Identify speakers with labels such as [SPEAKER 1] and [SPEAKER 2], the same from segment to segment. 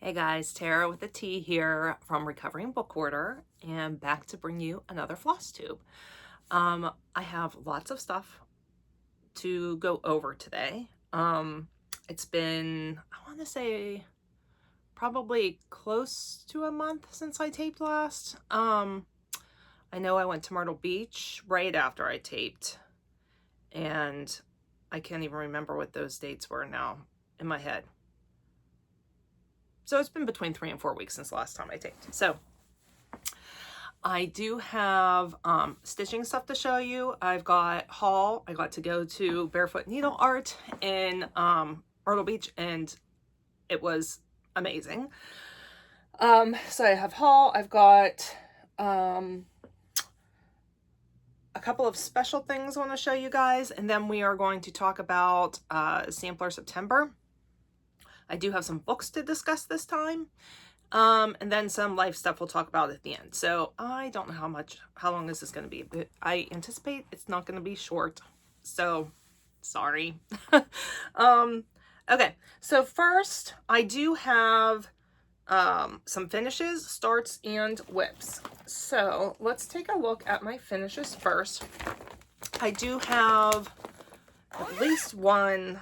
[SPEAKER 1] Hey guys, Tara with a T here from Recovering Book Hoarder, and back to bring you another FlossTube. I have lots of stuff to go over today. It's been, I want to say, probably close to a month since I taped last. I know I went to Myrtle Beach right after I taped, and I can't even remember what those dates were now in my head. So it's been between 3 and 4 weeks since the last time I taped. So I do have stitching stuff to show you. I've got haul. I got to go to Barefoot Needle Art in Myrtle Beach, and it was amazing. So I have haul. I've got a couple of special things I want to show you guys, and then we are going to talk about Sampler September. I do have some books to discuss this time, and then some life stuff we'll talk about at the end. So I don't know how long this is going to be, but I anticipate it's not going to be short. So sorry. Okay, so first I do have some finishes, starts, and whips. So let's take a look at my finishes first. I do have at least one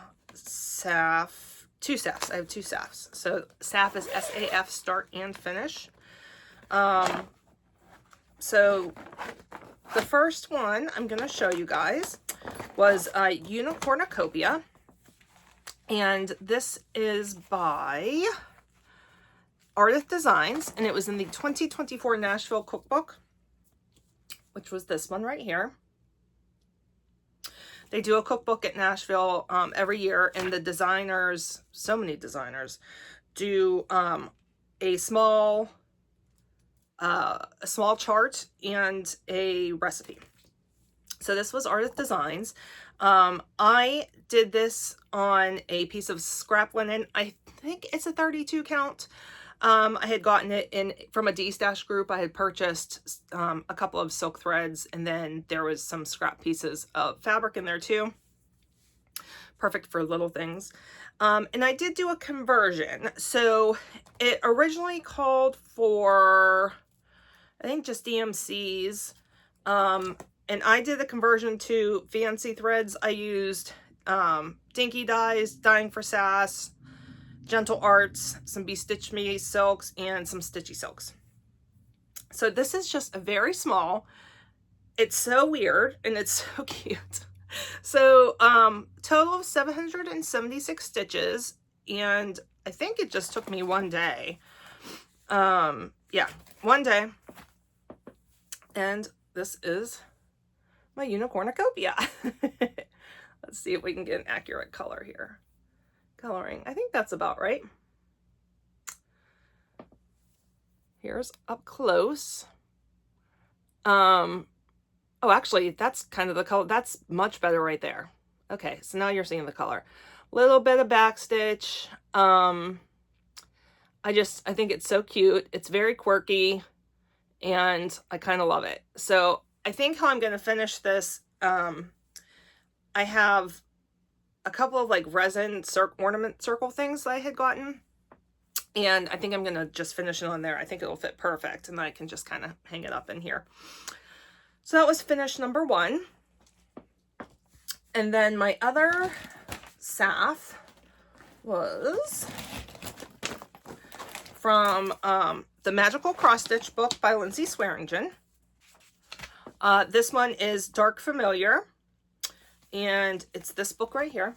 [SPEAKER 1] two SAFs. I have two SAFs. So SAF is SAF, start and finish. So the first one I'm going to show you guys was Unicornucopia. And this is by Artist Designs, and it was in the 2024 Nashville Cookbook, which was this one right here. They do a cookbook at Nashville every year, and the designers, so many designers, do a small chart and a recipe. So this was Artist Designs. I did this on a piece of scrap linen. I think it's a 32 count. I had gotten it from a D-Stash group. I had purchased a couple of silk threads, and then there was some scrap pieces of fabric in there too. Perfect for little things. And I did do a conversion. So it originally called for, I think, just DMCs. And I did the conversion to fancy threads. I used Dinky Dyes, Dyeing for Sass, Gentle Arts, some Be Stitch Me silks, and some Stitchy silks. So this is just a very small. It's so weird and it's so cute. So total of 776 stitches, and I think it just took me one day. Yeah, one day. And this is my Unicornucopia. Let's see if we can get an accurate color here. Coloring, I think that's about right. Here's up close. Oh, actually, that's kind of the color. That's much better right there. Okay, so now you're seeing the color. Little bit of backstitch. I think it's so cute. It's very quirky, and I kind of love it. So I think how I'm going to finish this, I have a couple of like resin ornament circle things that I had gotten, and I think I'm going to just finish it on there. I think it'll fit perfect, and then I can just kind of hang it up in here. So that was finish number one. And then my other SAF was from the Magical Cross Stitch book by Lindsay Swearingen. This one is Dark Familiar, and it's this book right here.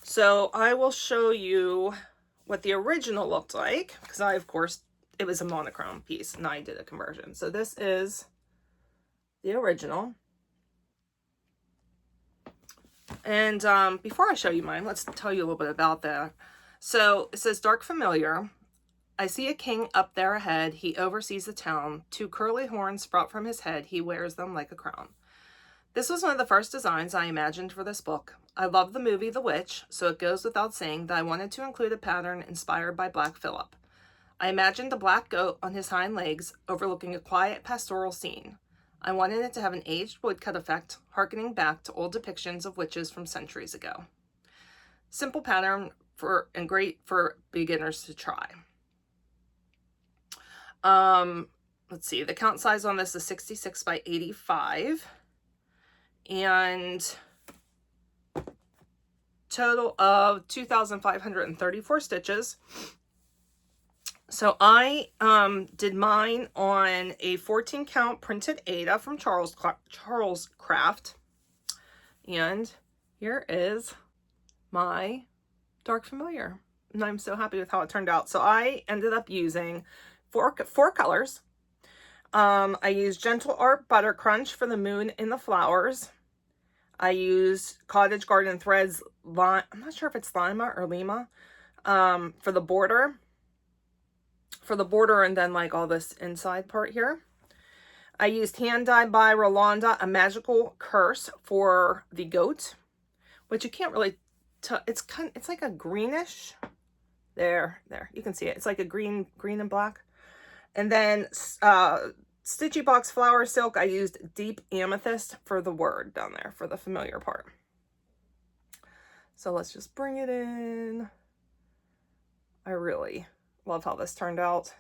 [SPEAKER 1] So I will show you what the original looked like, because of course, it was a monochrome piece, and I did a conversion. So this is the original. And before I show you mine, let's tell you a little bit about that. So it says, Dark Familiar. I see a king up there ahead. He oversees the town. 2 curly horns sprout from his head. He wears them like a crown. This was one of the first designs I imagined for this book. I love the movie The Witch, so it goes without saying that I wanted to include a pattern inspired by Black Phillip. I imagined a black goat on his hind legs overlooking a quiet pastoral scene. I wanted it to have an aged woodcut effect, harkening back to old depictions of witches from centuries ago. Simple pattern and great for beginners to try. Let's see, the count size on this is 66 by 85, and total of 2,534 stitches. So I did mine on a 14 count printed Aida from Charles Craft, and here is my dark familiar, and I'm so happy with how it turned out. So I ended up using four colors. I used Gentle Art Butter Crunch for the moon and the flowers. I used Cottage Garden Threads, I'm not sure if it's Lima or Lima, for the border. And then like all this inside part here. I used Hand Dye by Rolanda, a magical curse for the goat, which you can't really tell. It's like a greenish. There, you can see it. It's like a green and black. And then Stitchy Box Flower Silk, I used Deep Amethyst for the word down there, for the familiar part. So let's just bring it in. I really love how this turned out.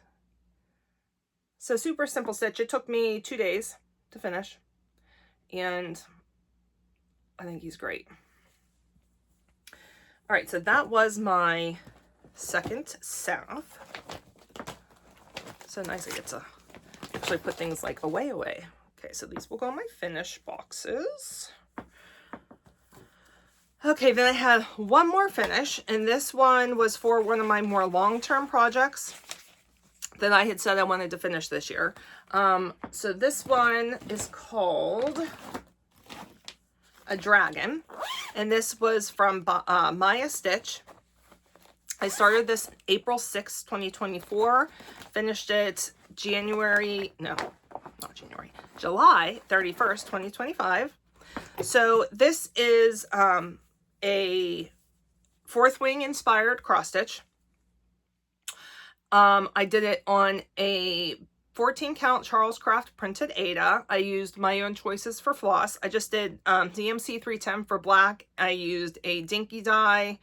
[SPEAKER 1] So super simple stitch. It took me 2 days to finish, and I think he's great. All right, so that was my second salve. So nice I get to actually put things like away. Okay, so these will go in my finish boxes. Okay, then I had one more finish, and this one was for one of my more long-term projects that I had said I wanted to finish this year. So this one is called a dragon, and this was from Maya Stitch. I started this April 6th, 2024, finished it July 31st, 2025. So this is a Fourth Wing inspired cross stitch. I did it on a 14 count Charles Craft printed Aida. I used my own choices for floss. I just did DMC 310 for black. I used a dinky dye,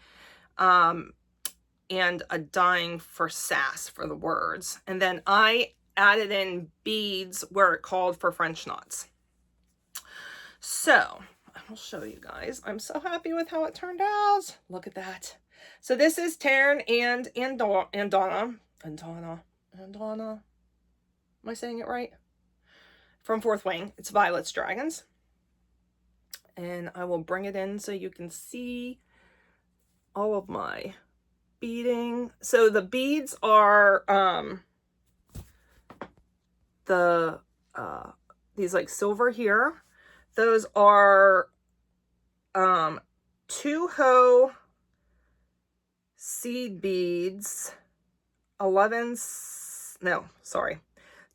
[SPEAKER 1] and a dyeing for sass for the words. And then I added in beads where it called for French knots. So I will show you guys. I'm so happy with how it turned out. Look at that. So this is Taryn and Donna. Am I saying it right? From Fourth Wing. It's Violet's Dragons. And I will bring it in so you can see all of my beading. So the beads are these like silver here. Those are 2-Ho seed beads, Delica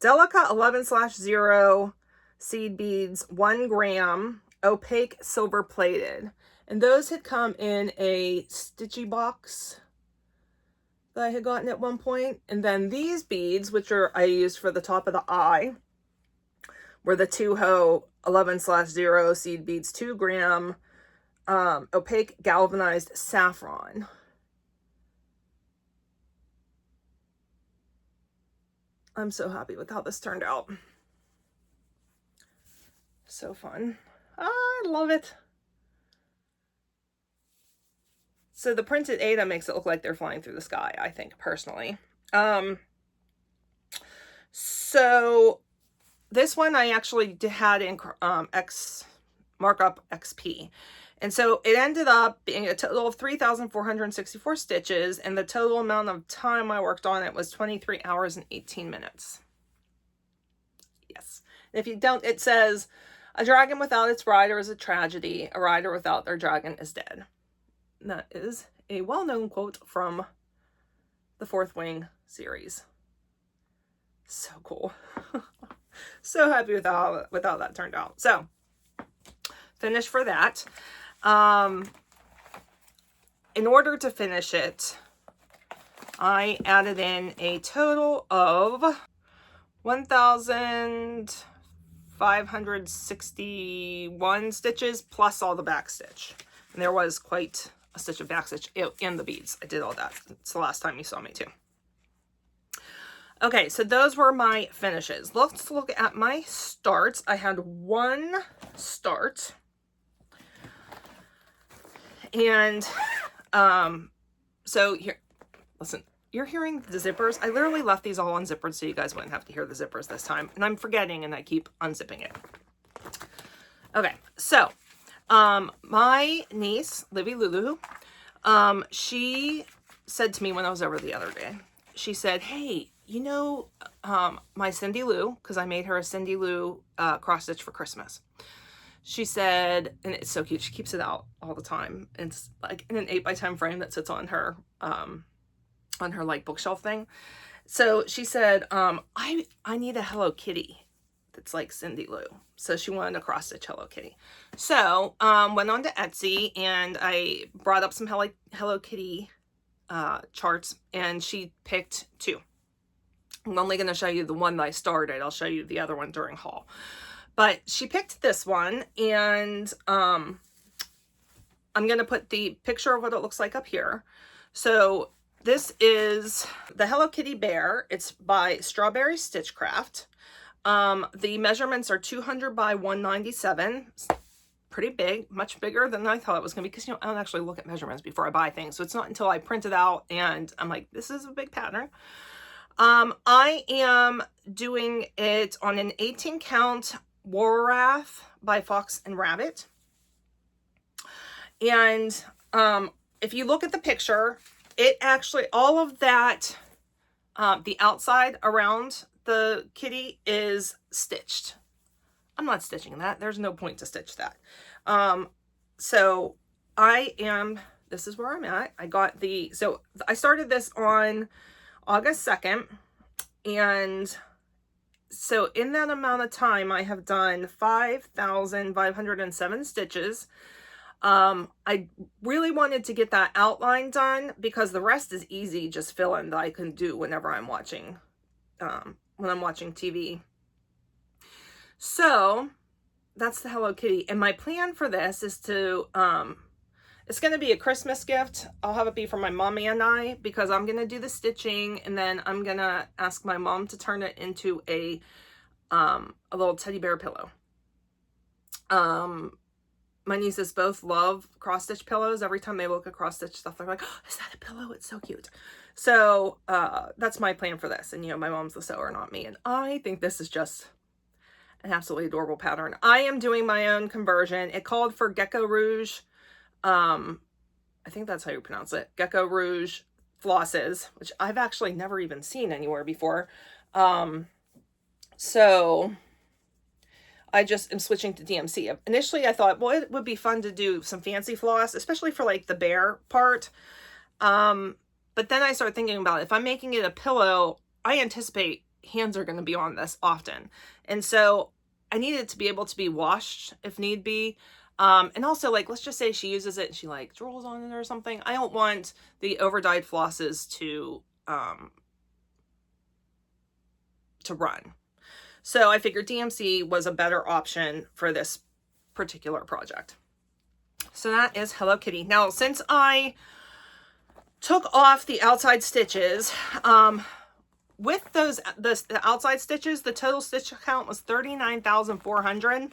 [SPEAKER 1] 11/0 seed beads, 1 gram, opaque silver plated. And those had come in a Stitchy box that I had gotten at one point. And then these beads, which I used for the top of the eye, were the 2-Ho 11/0 seed beads, 2 gram, opaque galvanized saffron. I'm so happy with how this turned out. So fun. I love it. So the printed Aida makes it look like they're flying through the sky, I think, personally. So this one I actually had in markup XP. And so it ended up being a total of 3,464 stitches, and the total amount of time I worked on it was 23 hours and 18 minutes. Yes. If you don't, it says, a dragon without its rider is a tragedy. A rider without their dragon is dead. And that is a well-known quote from the Fourth Wing series. So cool. So happy with how that turned out. So, finish for that. In order to finish it, I added in a total of 1,561 stitches plus all the back stitch. And there was quite a stitch of back stitch and the beads. I did all that. It's the last time you saw me too. Okay, so those were my finishes. Let's look at my starts. I had one start. And so here, listen, you're hearing the zippers. I literally left these all unzippered so you guys wouldn't have to hear the zippers this time. And I'm forgetting and I keep unzipping it. Okay, so my niece, Livy Lulu, she said to me when I was over the other day, she said, hey, you know, my Cindy Lou, because I made her a Cindy Lou cross stitch for Christmas. She said, and it's so cute, she keeps it out all the time. It's like in an 8x10 frame that sits on her like bookshelf thing. So she said, I need a Hello Kitty that's like Cindy Lou. So she wanted a cross stitch Hello Kitty. So went on to Etsy and I brought up some Hello Kitty charts, and she picked two. I'm only going to show you the one that I started. I'll show you the other one during haul. But she picked this one, and I'm going to put the picture of what it looks like up here. So this is the Hello Kitty bear. It's by Strawberry Stitchcraft. The measurements are 200 by 197. It's pretty big, much bigger than I thought it was going to be, because, you know, I don't actually look at measurements before I buy things. So it's not until I print it out and I'm like, this is a big pattern. I am doing it on an 18 count Warath by Fox and Rabbit. And if you look at the picture, it actually, all of that, the outside around the kitty is stitched. I'm not stitching that. There's no point to stitch that. So this is where I'm at. So I started this on August 2nd. And so in that amount of time, I have done 5,507 stitches. I really wanted to get that outline done because the rest is easy, just fill in that I can do whenever I'm watching, when I'm watching TV. So that's the Hello Kitty. And my plan for this is to, it's going to be a Christmas gift. I'll have it be for my mom and I, because I'm going to do the stitching, and then I'm going to ask my mom to turn it into a little teddy bear pillow. My nieces both love cross stitch pillows. Every time they look at cross stitch stuff, they're like, oh, is that a pillow? It's so cute. So that's my plan for this. And, you know, my mom's the sewer, not me. And I think this is just an absolutely adorable pattern. I am doing my own conversion. It called for Gecko Rouge. I think that's how you pronounce it. Gecko Rouge flosses, which I've actually never even seen anywhere before. So I just am switching to DMC. Initially, I thought, well, it would be fun to do some fancy floss, especially for like the bear part. But then I started thinking about if I'm making it a pillow, I anticipate hands are going to be on this often. And so I need it to be able to be washed if need be. And also, like, let's just say she uses it and she like drools on it or something. I don't want the over-dyed flosses to run. So I figured DMC was a better option for this particular project. So that is Hello Kitty. Now, since I took off the outside stitches, with those, the outside stitches, the total stitch count was 39,400.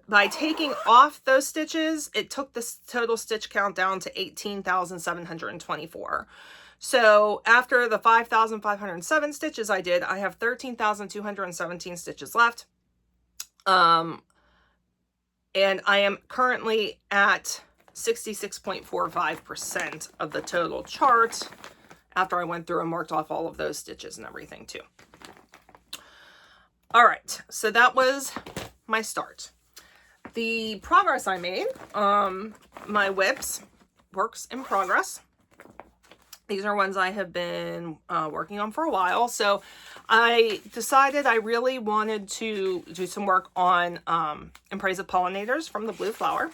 [SPEAKER 1] By taking off those stitches, it took this total stitch count down to 18,724. So after the 5,507 stitches I did, I have 13,217 stitches left. And I am currently at 66.45% of the total chart after I went through and marked off all of those stitches and everything too. All right, so that was my start. The progress I made, my whips, works in progress. These are ones I have been working on for a while. So I decided I really wanted to do some work on In Praise of Pollinators from the Blue Flower.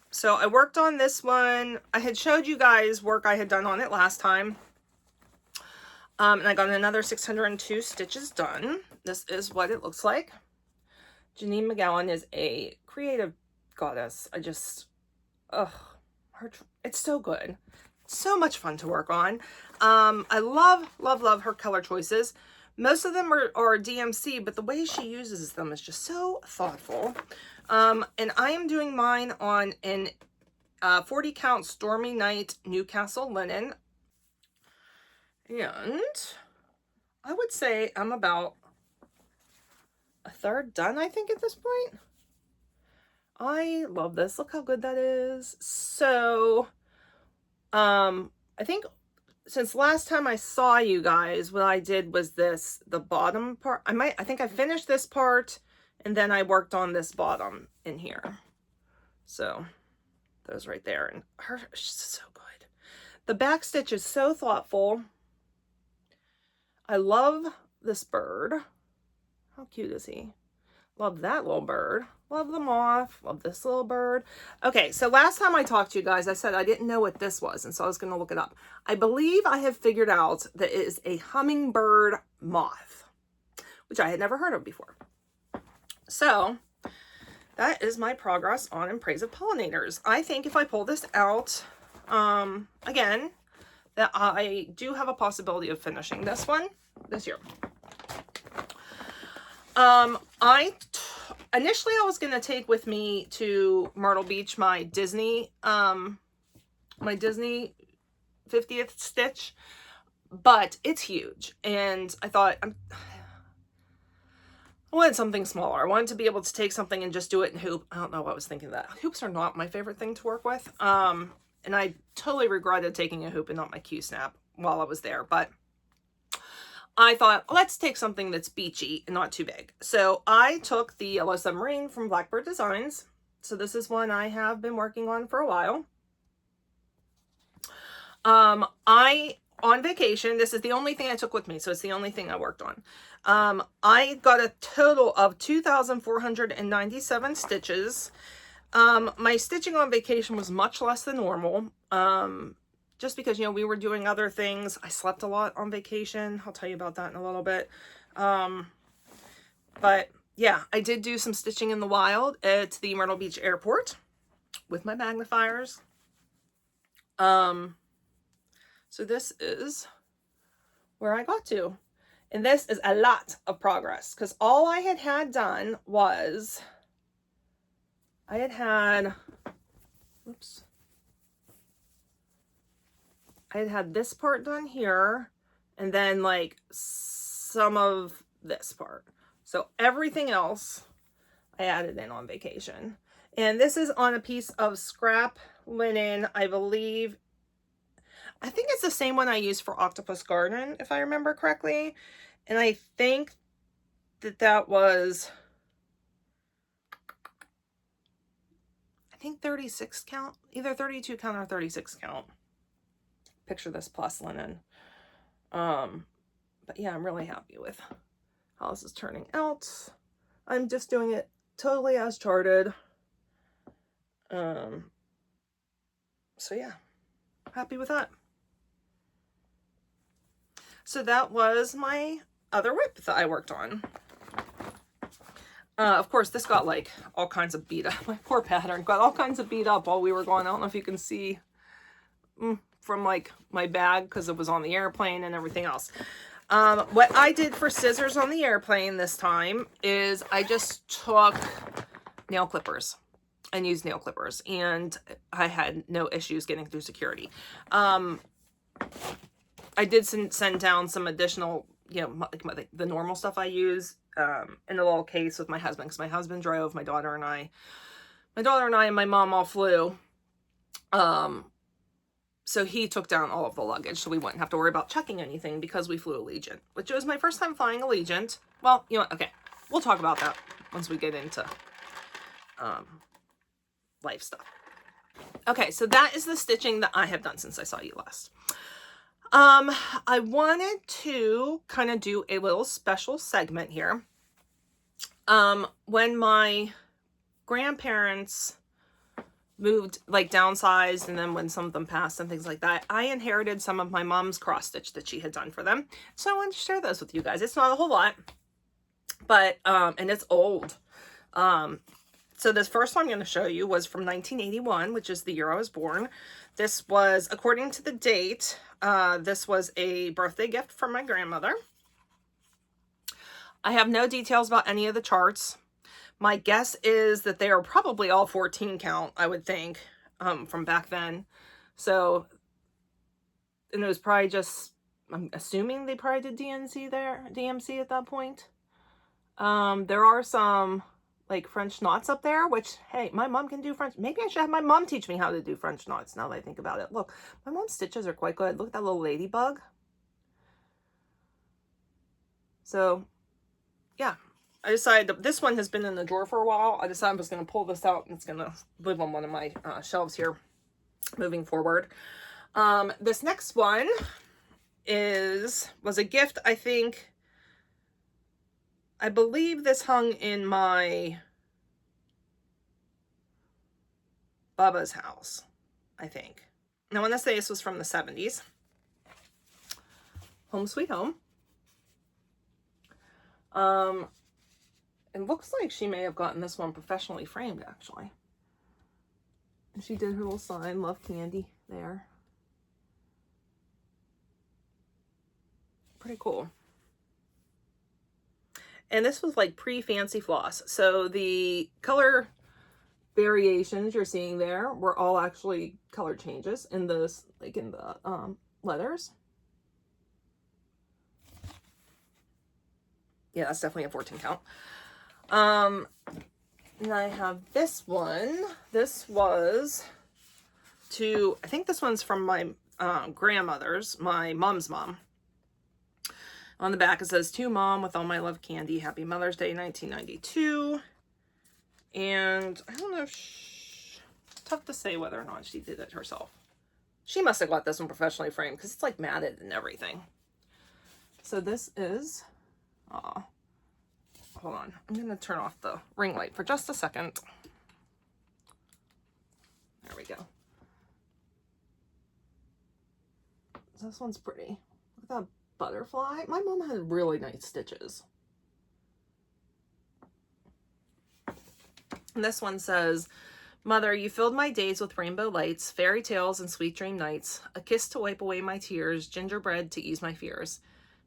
[SPEAKER 1] So I worked on this one. I had showed you guys work I had done on it last time. And I got another 602 stitches done. This is what it looks like. Janine McGowan is a creative goddess. I just, It's so good. So much fun to work on. I love her color choices. Most of them are DMC, but the way she uses them is just so thoughtful. And I am doing mine on an 40 count Stormy Night Newcastle linen. And I would say I'm about a third done, I think, at this point. I love this. Look how good that is. So, I think since last time I saw you guys, what I did was the bottom part. I think I finished this part and then I worked on this bottom in here. So those right there, and she's so good. The back stitch is so thoughtful. I love this bird. How cute is he? Love that little bird. Love the moth. Love this little bird. Okay, so last time I talked to you guys, I said I didn't know what this was, and so I was going to look it up. I believe I have figured out that it is a hummingbird moth, which I had never heard of before. So that is my progress on In Praise of Pollinators. I think if I pull this out, again, that I do have a possibility of finishing this one this year. Initially I was going to take with me to Myrtle Beach my Disney 50th stitch, but it's huge. And I thought I wanted something smaller. I wanted to be able to take something and just do it in hoop. I don't know what I was thinking of that. Hoops are not my favorite thing to work with. And I totally regretted taking a hoop and not my Q-snap while I was there, but I thought, let's take something that's beachy and not too big. So I took the Yellow Submarine from Blackbird Designs. So this is one I have been working on for a while. On vacation, this is the only thing I took with me, so it's the only thing I worked on. I got a total of 2,497 stitches. My stitching on vacation was much less than normal. Just because, you know, we were doing other things. I slept a lot on vacation. I'll tell you about that in a little bit. But yeah, I did do some stitching in the wild at the Myrtle Beach airport with my magnifiers. So this is where I got to. And this is a lot of progress because all I had done was I had this part done here, and then like some of this part. So everything else I added in on vacation. And this is on a piece of scrap linen, I believe. I think it's the same one I used for Octopus Garden, if I remember correctly. And I think that was, I think 36 count, either 32 count or 36 count. Picture this plus linen. But yeah, I'm really happy with how this is turning out. I'm just doing it totally as charted. So yeah, happy with that. So that was my other whip that I worked on. Of course, this got like all kinds of beat up. My poor pattern got all kinds of beat up while we were going. I don't know if you can see from like my bag because it was on the airplane and everything else. What I did for scissors on the airplane this time is I just took nail clippers and used nail clippers, and I had no issues getting through security. I did send down some additional, you know, like the normal stuff I use in a little case with my husband, because my husband drove, my daughter and I and my mom all flew. So he took down all of the luggage, so we wouldn't have to worry about checking anything because we flew Allegiant, which was my first time flying Allegiant. Well, you know what? Okay, we'll talk about that once we get into life stuff. Okay, so that is the stitching that I have done since I saw you last. I wanted to kind of do a little special segment here. When my grandparents moved, like downsized, and then when some of them passed and things like that, I inherited some of my mom's cross stitch that she had done for them. So I wanted to share those with you guys. It's not a whole lot, but, and it's old. So this first one I'm going to show you was from 1981, which is the year I was born. This was, according to the date, this was a birthday gift from my grandmother. I have no details about any of the charts. My guess is that they are probably all 14 count, I would think, from back then. So, and it was probably just, I'm assuming they probably did DMC at that point. There are some like French knots up there, which, hey, my mom can do French. Maybe I should have my mom teach me how to do French knots now that I think about it. Look, my mom's stitches are quite good. Look at that little ladybug. So, yeah, I decided that this one has been in the drawer for a while. I decided I was going to pull this out and it's going to live on one of my shelves here moving forward. This next one was a gift, I believe this hung in my Bubba's house, I think. Now, I want to say this was from the 70s. Home Sweet Home. It looks like she may have gotten this one professionally framed, actually. And she did her little sign, Love Candy, there. Pretty cool. And this was like pre-fancy floss. So the color variations you're seeing there were all actually color changes in those, like in the letters. Yeah, that's definitely a 14 count. And I have this one. This was I think this one's from my grandmother's, my mom's mom. On the back it says, "To Mom, with all my love, Candy. Happy Mother's Day, 1992. And I don't know if tough to say whether or not she did it herself. She must have got this one professionally framed because it's like matted and everything. So this is, hold on. I'm going to turn off the ring light for just a second. There we go. This one's pretty. Look at that butterfly. My mom had really nice stitches. And this one says, "Mother, you filled my days with rainbow lights, fairy tales and sweet dream nights, a kiss to wipe away my tears, gingerbread to ease my fears.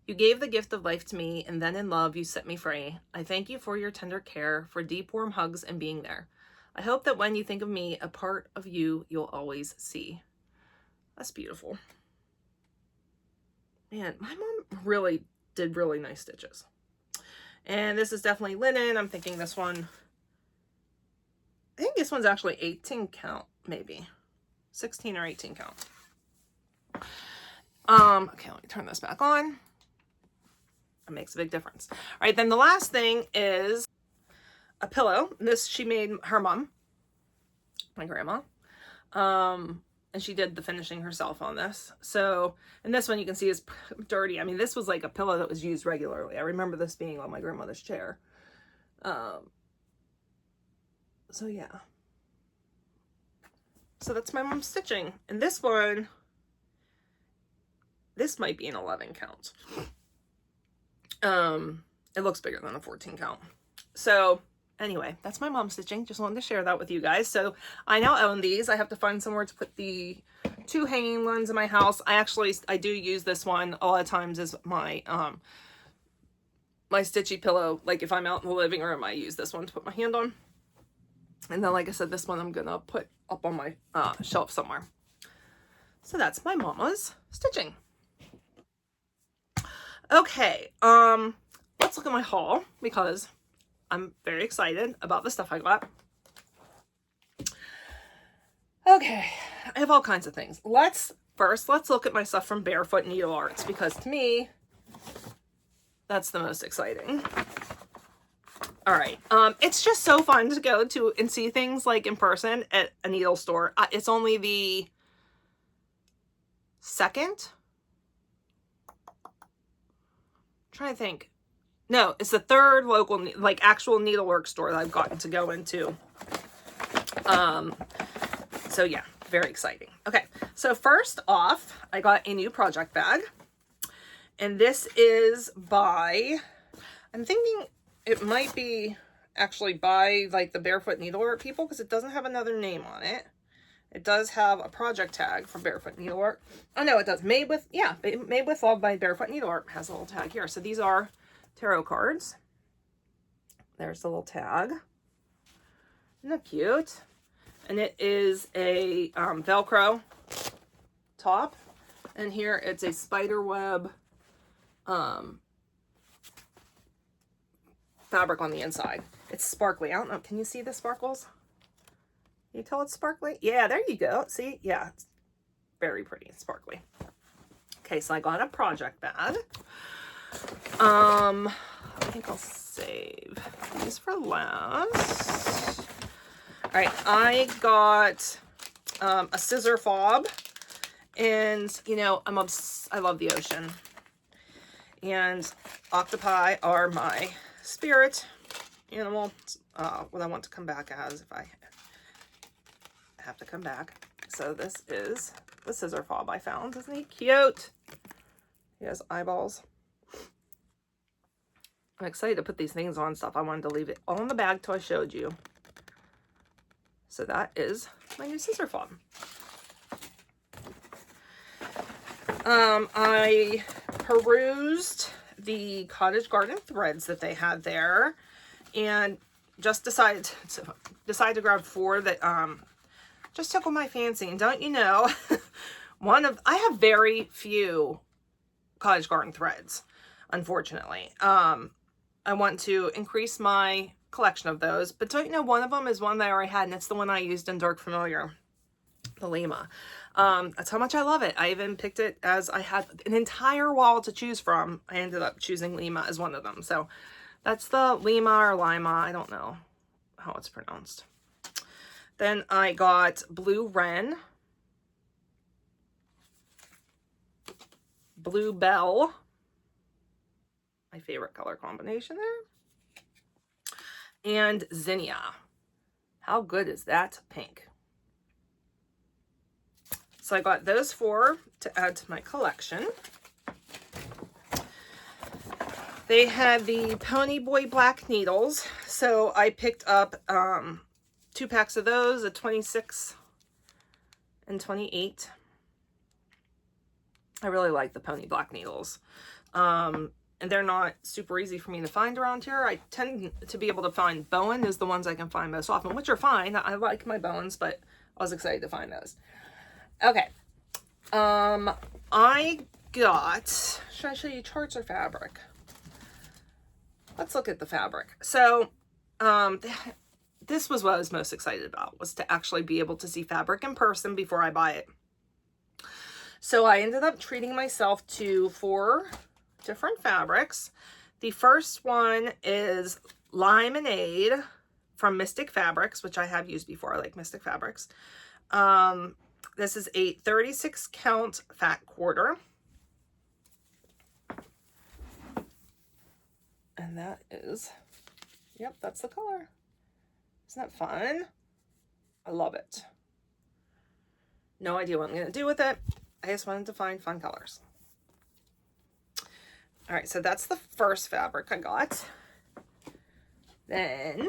[SPEAKER 1] You gave the gift of life to me, and then in love you set me free. I thank you for your tender care, for deep warm hugs and being there. I hope that when you think of me, a part of you you'll always see." That's beautiful. Man, my mom really did really nice stitches. And this is definitely linen. I'm thinking this one, I think this one's actually 18 count, maybe 16 or 18 count. Okay, let me turn this back on. It makes a big difference. All right, then the last thing is a pillow. This she made her mom, my grandma. And she did the finishing herself on this. So, and this one you can see is dirty. I mean, this was like a pillow that was used regularly. I remember this being on my grandmother's chair. So yeah. So that's my mom's stitching. And this one, this might be an 11 count. It looks bigger than a 14 count. So anyway, that's my mom's stitching. Just wanted to share that with you guys. So I now own these. I have to find somewhere to put the 2 hanging ones in my house. I do use this one a lot of times as my my stitchy pillow. Like if I'm out in the living room, I use this one to put my hand on. And then, like I said, this one I'm gonna put up on my shelf somewhere. So that's my mama's stitching. Okay, let's look at my haul because I'm very excited about the stuff I got. Okay, I have all kinds of things. Let's look at my stuff from Barefoot Needle Arts because to me, that's the most exciting. All right, it's just so fun to go to and see things like in person at a needle store. It's only the second? I'm trying to think. No, it's the third local, like, actual needlework store that I've gotten to go into. So yeah, very exciting. Okay, so first off, I got a new project bag. And this is by, I'm thinking it might be actually by like the Barefoot Needlework people because it doesn't have another name on it. It does have a project tag from Barefoot Needlework. Oh no, it does. Made with, yeah, Made with Love by Barefoot Needlework has a little tag here. So these are tarot cards. There's the little tag. Isn't that cute? And it is a Velcro top. And here it's a spider web fabric on the inside. It's sparkly. I don't know. Can you see the sparkles? Can you tell it's sparkly? Yeah, there you go. See? Yeah, it's very pretty and sparkly. Okay, so I got a project bag. I think I'll save these for last. All right, I got a scissor fob, and you know I love the ocean, and octopi are my spirit animal. What I want to come back as if I have to come back. So this is the scissor fob I found. Isn't he cute? He has eyeballs. I'm excited to put these things on stuff. I wanted to leave it all in the bag till I showed you. So that is my new scissor fob. I perused the cottage garden threads that they had there and just decided to grab 4 that just tickled my fancy. And don't you know, I have very few cottage garden threads, unfortunately. I want to increase my collection of those, but don't you know, one of them is one that I already had, and it's the one I used in Dark Familiar, the Lima. That's how much I love it. I even picked it as I had an entire wall to choose from. I ended up choosing Lima as one of them. So that's the Lima or Lima. I don't know how it's pronounced. Then I got Blue Wren, Blue Bell, my favorite color combination there, and Zinnia. How good is that pink? So I got those 4 to add to my collection. They had the Pony Boy Black needles, so I picked up 2 packs of those, a 26 and 28. I really like the Pony Black needles. And they're not super easy for me to find around here. I tend to be able to find Bowen is the ones I can find most often, which are fine. I like my Bowens, but I was excited to find those. Okay. I got, should I show you charts or fabric? Let's look at the fabric. So, this was what I was most excited about, was to actually be able to see fabric in person before I buy it. So I ended up treating myself to 4 different fabrics. The first one is Lemonade from Mystic Fabrics, which I have used before. I like Mystic Fabrics. This is a 36 count fat quarter. And that is, yep, that's the color. Isn't that fun? I love it. No idea what I'm going to do with it. I just wanted to find fun colors. All right, so that's the first fabric I got. Then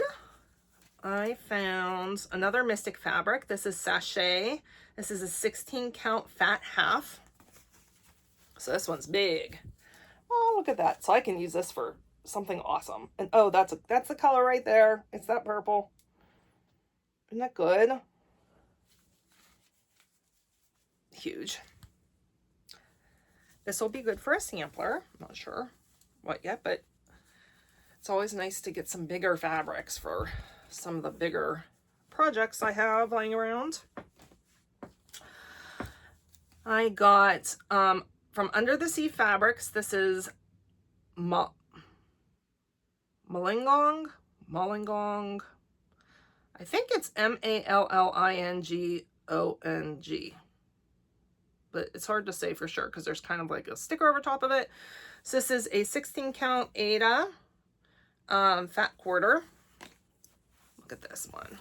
[SPEAKER 1] I found another Mystic fabric. This is Sachet. This is a 16 count fat half. So this one's big. Oh, look at that. So I can use this for something awesome. And oh, that's the color right there. It's that purple. Isn't that good? Huge. This will be good for a sampler. I'm not sure what yet, but it's always nice to get some bigger fabrics for some of the bigger projects I have lying around. I got from Under the Sea Fabrics. This is Malingong. I think it's Mallingong, but it's hard to say for sure because there's kind of like a sticker over top of it. So this is a 16 count Aida fat quarter. Look at this one.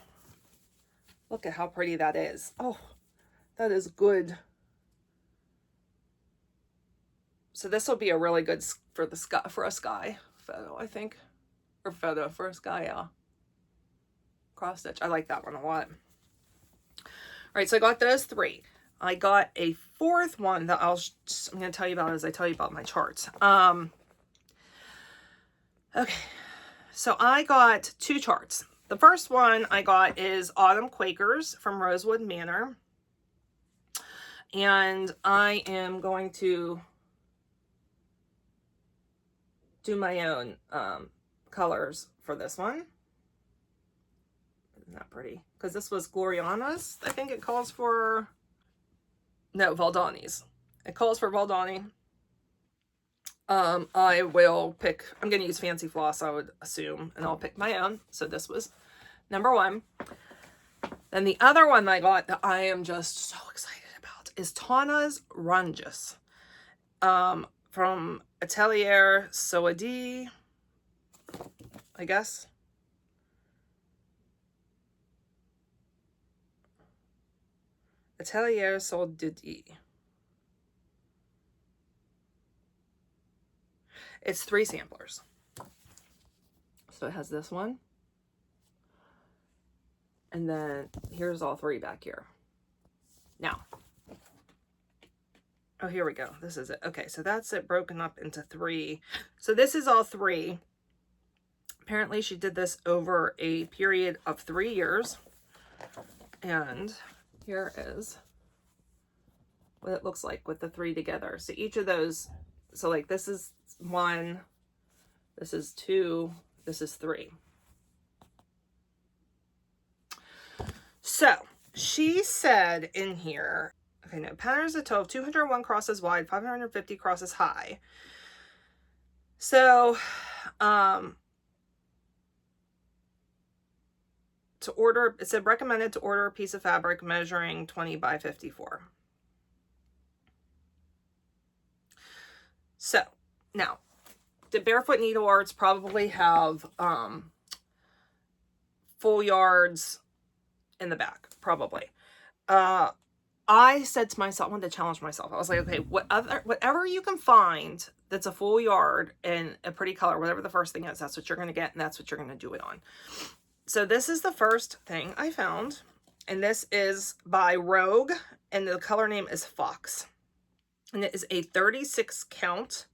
[SPEAKER 1] Look at how pretty that is. Oh, that is good. So this will be a really good for the sky, for a sky photo, I think, or photo for a sky. Yeah, cross stitch. I like that one a lot. All right, so I got those 3. I got a 4th one that I'm going to tell you about as I tell you about my charts. Okay, so I got 2 charts. The first one I got is Autumn Quakers from Rosewood Manor. And I am going to do my own colors for this one. Isn't that pretty? Because this was Gloriana's. I think it calls for... No, Valdani's. It calls for Valdani. I will pick... I'm going to use Fancy Floss, I would assume. And I'll pick my own. So this was number 1. Then the other one I got that I am just so excited about is Tana's Rungus. From Atelier Soadi, I guess. Atelier Soadi. It's 3 samplers. So it has this one. And then here's all 3 back here. Now, oh, here we go. This is it. Okay, so that's it broken up into 3. So this is all 3. Apparently she did this over a period of 3 years. And here is what it looks like with the 3 together. So each of those, so like this is 1, this is 2, this is 3. So she said in here, okay, no, patterns a total of 201 crosses wide, 550 crosses high. So, to order, it said recommended to order a piece of fabric measuring 20 by 54. So, now, the Barefoot Needleworks probably have full yards in the back, probably. I said to myself, I wanted to challenge myself. I was like, okay, whatever you can find that's a full yard in a pretty color, whatever the first thing is, that's what you're going to get, and that's what you're going to do it on. So this is the first thing I found, and this is by Rogue, and the color name is Fox. And it is a 36 count,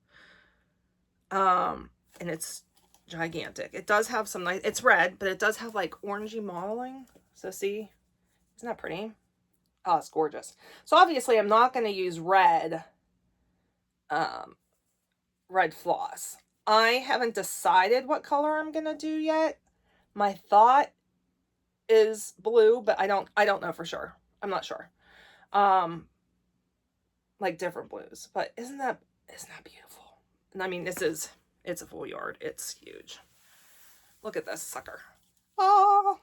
[SPEAKER 1] and it's gigantic. It does have some nice, it's red, but it does have like orangey modeling. So see, isn't that pretty? Oh, it's gorgeous. So obviously I'm not going to use red floss. I haven't decided what color I'm going to do yet. My thought is blue, but I don't know for sure. I'm not sure. Like different blues, but isn't that beautiful? And I mean, it's a full yard. It's huge. Look at this sucker. Oh,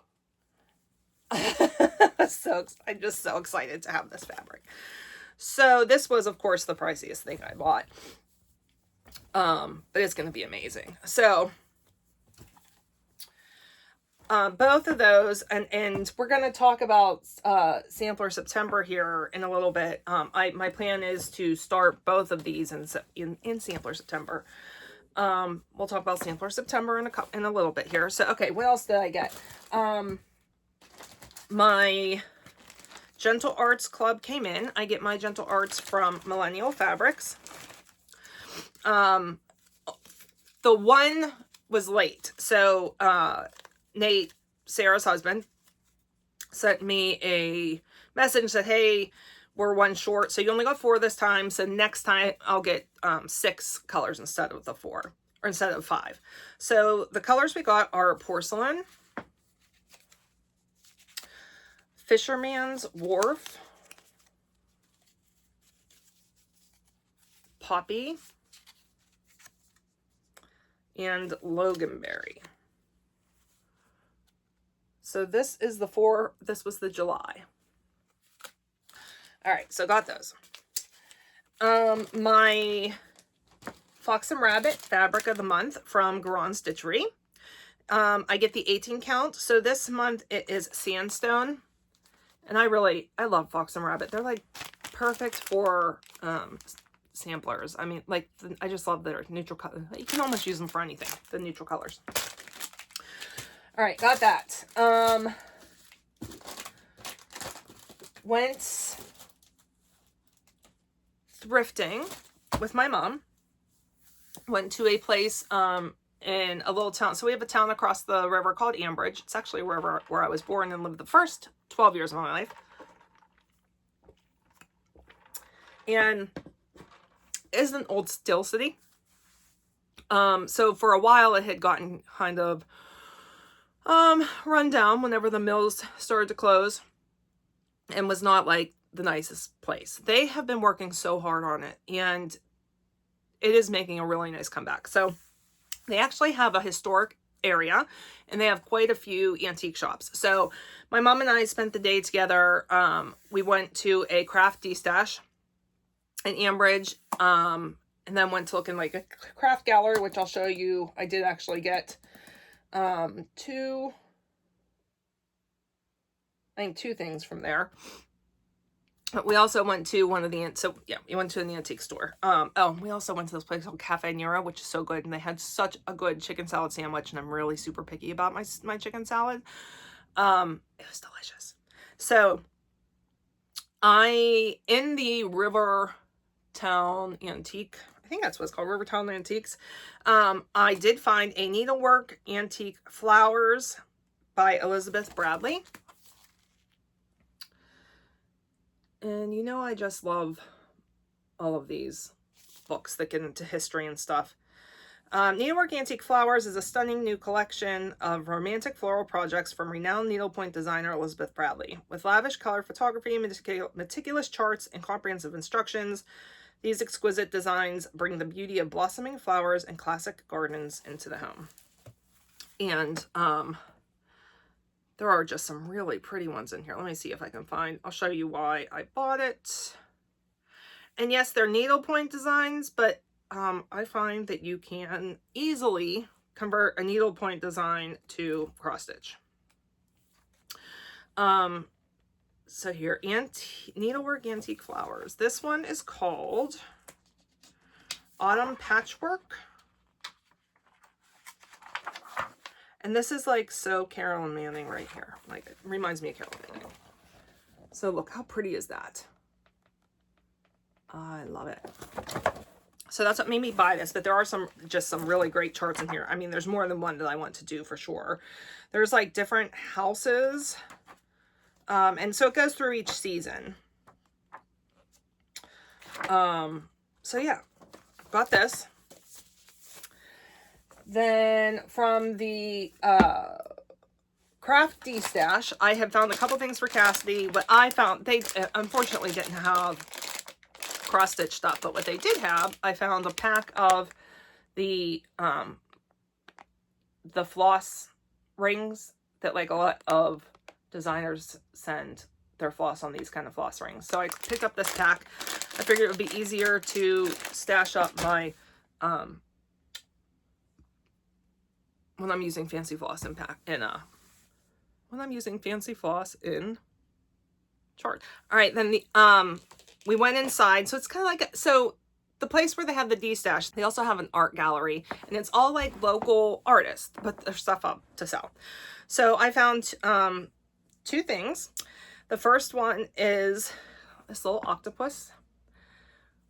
[SPEAKER 1] I'm just so excited to have this fabric. So this was, of course, the priciest thing I bought. But it's going to be amazing. So, both of those, and we're going to talk about, Sampler September here in a little bit. My plan is to start both of these in Sampler September. We'll talk about Sampler September in a little bit here. So, okay, what else did I get? My Gentle Arts Club came in. I get my Gentle Arts from Millennial Fabrics. The one was late. So, Nate, Sarah's husband, sent me a message and said, hey, we're 1 short. So you only got 4 this time. So next time I'll get 6 colors instead of the 4, or instead of 5. So the colors we got are Porcelain, Fisherman's Wharf, Poppy, and Loganberry. So this is this was the July. All right, so got those. My Fox and Rabbit Fabric of the Month from Garon Stitchery. I get the 18 count. So this month it is Sandstone. And I love Fox and Rabbit. They're like perfect for samplers. I mean, like, I just love their neutral color. You can almost use them for anything, the neutral colors. All right, got that. Went thrifting with my mom. Went to a place in a little town. So we have a town across the river called Ambridge. It's actually where I was born and lived the first 12 years of my life. And it is an old steel city. So for a while it had gotten kind of run down whenever the mills started to close, and was not like the nicest place. They have been working so hard on it, and it is making a really nice comeback. So they actually have a historic area, and they have quite a few antique shops. So my mom and I spent the day together. We went to a craft D-stash in Ambridge, and then went to look in like a craft gallery, which I'll show you. I did actually get two things from there. But we also went to one of the, we went to an antique store. We also went to this place called Cafe Nero, which is so good, and they had such a good chicken salad sandwich, and I'm really super picky about my chicken salad. It was delicious. So in the Rivertown Antique, I think that's what it's called, Rivertown Antiques, I did find a Needlework Antique Flowers by Elizabeth Bradley. And you know, I just love all of these books that get into history and stuff. Needlework Antique Flowers is a stunning new collection of romantic floral projects from renowned needlepoint designer Elizabeth Bradley. With lavish color photography, meticulous charts, and comprehensive instructions, these exquisite designs bring the beauty of blossoming flowers and classic gardens into the home. And there are just some really pretty ones in here. Let me see if I can find, I'll show you why I bought it. And yes, they're needlepoint designs, but I find that you can easily convert a needlepoint design to cross stitch. So here, Needlework Antique Flowers. This one is called Autumn Patchwork. And this is like so Carolyn Manning right here. Like, it reminds me of Carolyn Manning. So look, how pretty is that? I love it. So that's what made me buy this, but there are just some really great charts in here. I mean, there's more than one that I want to do for sure. There's like different houses. And so it goes through each season. So yeah, got this. Then from the Craft D-stash, I have found a couple things for Cassidy. What I found, they unfortunately didn't have cross-stitch stuff, but what they did have, I found a pack of the floss rings that like a lot of designers send their floss on, these kind of floss rings. So I picked up this pack. I figured it would be easier to stash up my when I'm using fancy floss in chart. All right, then we went inside. So it's kind of like, so the place where they have the D-stash, they also have an art gallery, and it's all like local artists put their stuff up to sell. So I found two things. The first one is this little octopus,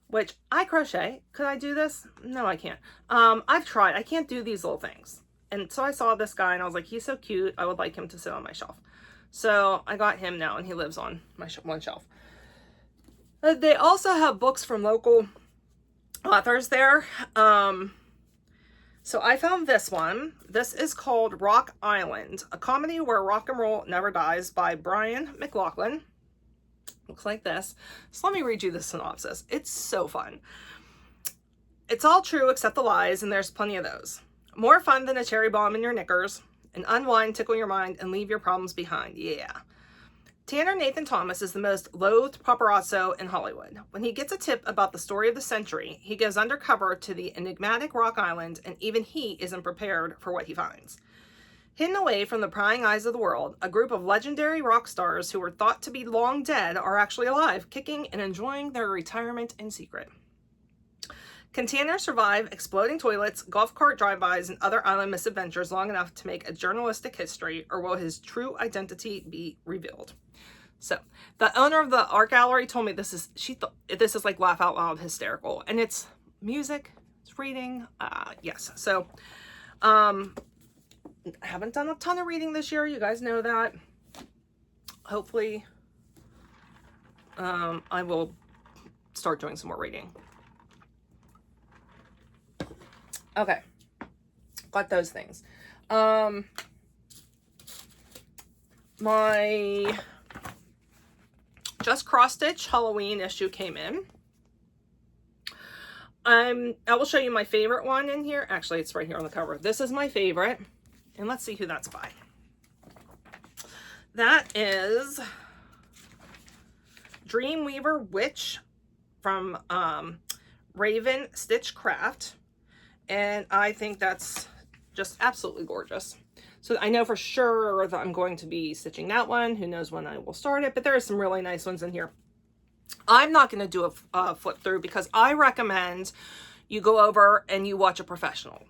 [SPEAKER 1] which I crochet. Could I do this? No, I can't. I've tried. I can't do these little things. And so I saw this guy and I was like, he's so cute. I would like him to sit on my shelf. So I got him now, and he lives on my one shelf. They also have books from local authors there. So I found this one. This is called Rock Island, a comedy where rock and roll never dies by Brian McLaughlin. Looks like this. So let me read you the synopsis. It's so fun. It's all true except the lies, and there's plenty of those. More fun than a cherry bomb in your knickers. And unwind, tickle your mind, and leave your problems behind. Yeah. Tanner Nathan Thomas is the most loathed paparazzo in Hollywood. When he gets a tip about the story of the century, he goes undercover to the enigmatic Rock Island, and even he isn't prepared for what he finds. Hidden away from the prying eyes of the world, a group of legendary rock stars who were thought to be long dead are actually alive, kicking and enjoying their retirement in secret. Can Tanner survive exploding toilets, golf cart drive-bys, and other island misadventures long enough to make a journalistic history, or will his true identity be revealed? So the owner of the art gallery told me this is, she thought this is like laugh out loud hysterical, and it's music, it's reading. Yes. So, I haven't done a ton of reading this year. You guys know that. Hopefully, I will start doing some more reading. Okay. Got those things. My Just Cross Stitch Halloween issue came in. I will show you my favorite one in here. Actually, it's right here on the cover. This is my favorite. And let's see who that's by. That is Dreamweaver Witch from Raven Stitchcraft. And I think that's just absolutely gorgeous. So I know for sure that I'm going to be stitching that one. Who knows when I will start it, but there are some really nice ones in here. I'm not going to do a flip through because I recommend you go over and you watch a professional,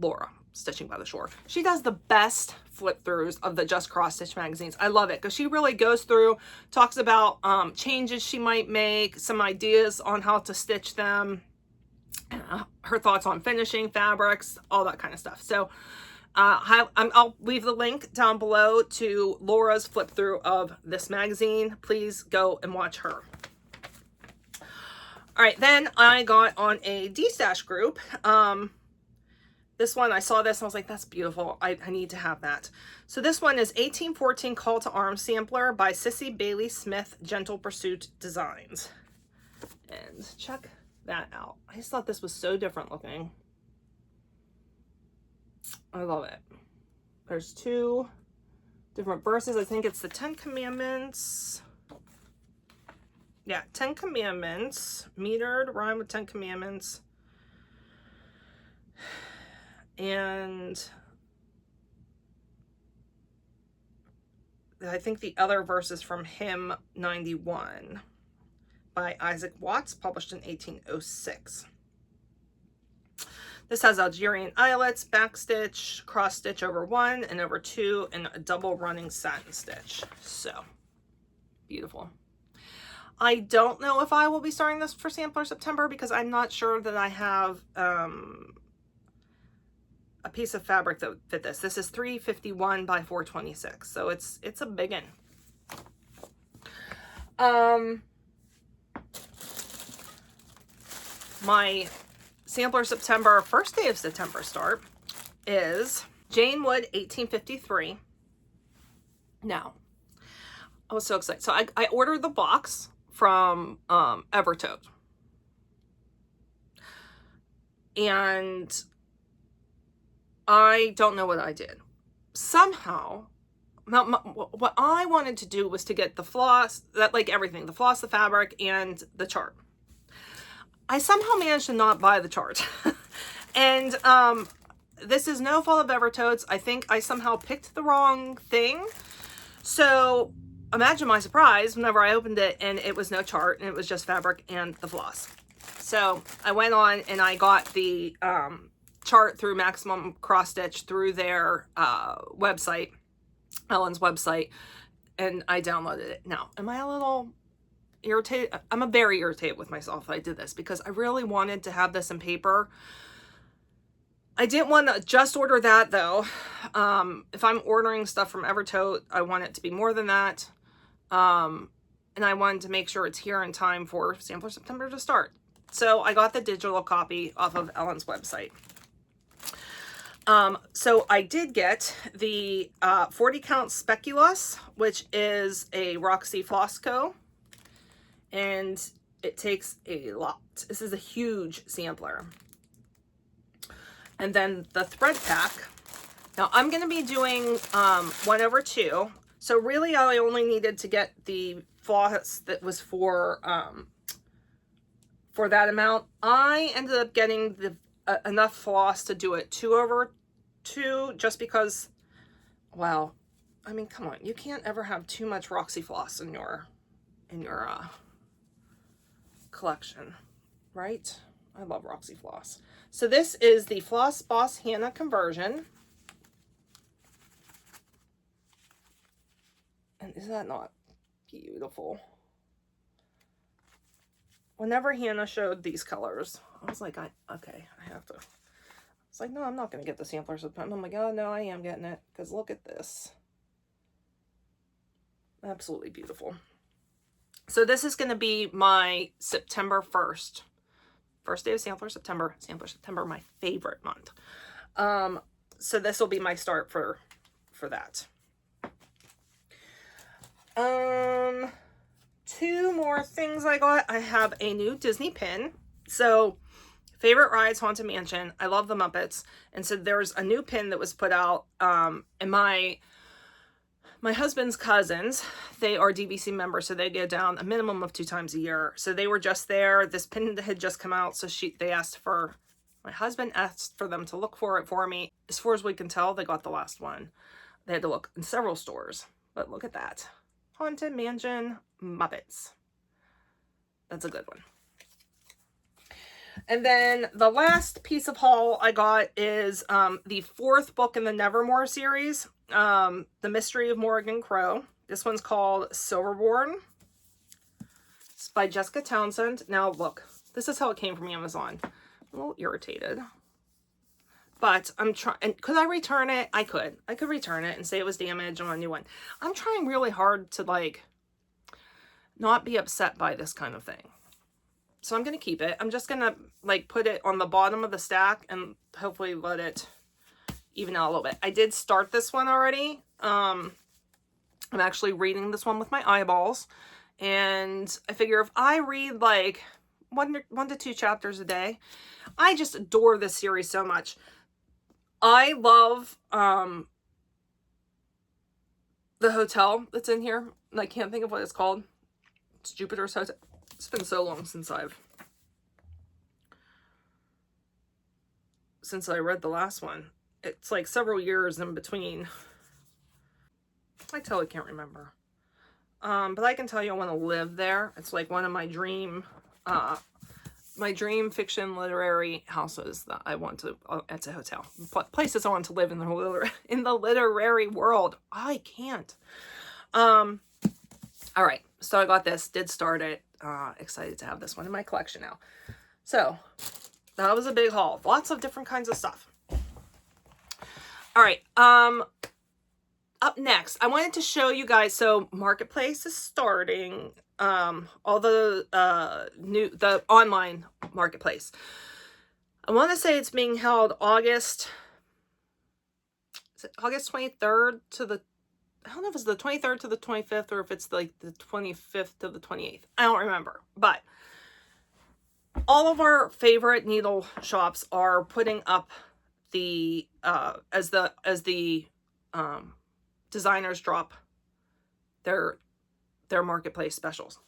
[SPEAKER 1] Laura, Stitching by the Shore. She does the best flip throughs of the Just Cross Stitch magazines. I love it because she really goes through, talks about changes she might make, some ideas on how to stitch them, her thoughts on finishing fabrics, all that kind of stuff. So I'll leave the link down below to Laura's flip through of this magazine. Please go and watch her. All right, then I got on a D-Stash group. This one, I saw this and I was like, that's beautiful. I need to have that. So this one is 1814 Call to Arms Sampler by Sissy Bailey Smith, Gentle Pursuit Designs. And check that out. I just thought this was so different looking. I love it. There's two different verses. I think it's the 10 Commandments. Yeah, 10 Commandments. Metered, rhyme with 10 Commandments. And I think the other verse is from Hymn 91 by Isaac Watts, published in 1806. This has Algerian eyelets, back stitch, cross stitch over 1 and over 2, and a double running satin stitch. So beautiful. I don't know if I will be starting this for Sampler September because I'm not sure that I have a piece of fabric that would fit this. This is 351 by 426, so it's a big one. My Sampler September, first day of September start is Jane Wood 1853. Now, I was so excited. So I ordered the box from Evertote. And I don't know what I did. Somehow, what I wanted to do was to get the floss, like everything, the floss, the fabric, and the chart. I somehow managed to not buy the chart. And this is no fault of Evertote's. I think I somehow picked the wrong thing. So imagine my surprise whenever I opened it and it was no chart and it was just fabric and the floss. So I went on and I got the chart through Maximum Cross Stitch through their website, Ellen's website, and I downloaded it. Now, am I a little irritated? I'm very irritated with myself that I did this because I really wanted to have this in paper. I didn't want to just order that though. If I'm ordering stuff from Evertote, I want it to be more than that. And I wanted to make sure it's here in time for Sampler September to start. So I got the digital copy off of Ellen's website. So I did get the 40 count Speculoos, which is a Roxy Flossco, and it takes a lot. This is a huge sampler. And then the thread pack. Now I'm going to be doing 1/2. So really I only needed to get the floss that was for that amount. I ended up getting the enough floss to do it 2/2 just because, well, I mean, come on, you can't ever have too much Roxy floss in your collection, right? I love Roxy Floss. So this is the Floss Boss Hannah conversion. And is that not beautiful? Whenever Hannah showed these colors, I was like, okay, I have to. It's like, no, I'm not going to get the samplers. I'm like, oh, no, I am getting it. Because look at this. Absolutely beautiful. So this is going to be my September 1st. First day of Sampler September. Sampler September, my favorite month. So this will be my start for that. Two more things I got. I have a new Disney pin. So favorite rides, Haunted Mansion. I love the Muppets. And so there's a new pin that was put out. And my husband's cousins, they are DVC members, so they go down a minimum of 2 times a year. So they were just there. This pin had just come out, so my husband asked for them to look for it for me. As far as we can tell, they got the last one. They had to look in several stores, but look at that. Haunted Mansion Muppets. That's a good one. And then the last piece of haul I got is the 4th book in the Nevermore series, The Mystery of Morrigan Crow. This one's called Silverborn. It's by Jessica Townsend. Now look, this is how it came from Amazon. I'm a little irritated. But I'm trying, could I return it? I could return it and say it was damaged on a new one. I'm trying really hard to like not be upset by this kind of thing. So I'm going to keep it. I'm just going to like put it on the bottom of the stack and hopefully let it even out a little bit. I did start this one already. I'm actually reading this one with my eyeballs. And I figure if I read like one to 2 chapters a day, I just adore this series so much. I love the hotel that's in here. And I can't think of what it's called. It's Jupiter's Hotel. It's been so long since I read the last one. It's like several years in between. I totally can't remember. But I can tell you I want to live there. It's like one of my dream fiction literary houses that I want to, it's a hotel. Places I want to live in the literary world. I can't. All right. So I got this, did start it. Excited to have this one in my collection now. So that was a big haul. Lots of different kinds of stuff. All right. Up next, I wanted to show you guys. So Marketplace is starting. All the online Marketplace. I want to say it's being held August 23rd to the, I don't know if it's the 23rd to the 25th or if it's like the 25th to the 28th. I don't remember, but all of our favorite needle shops are putting up the as the designers drop their Marketplace specials.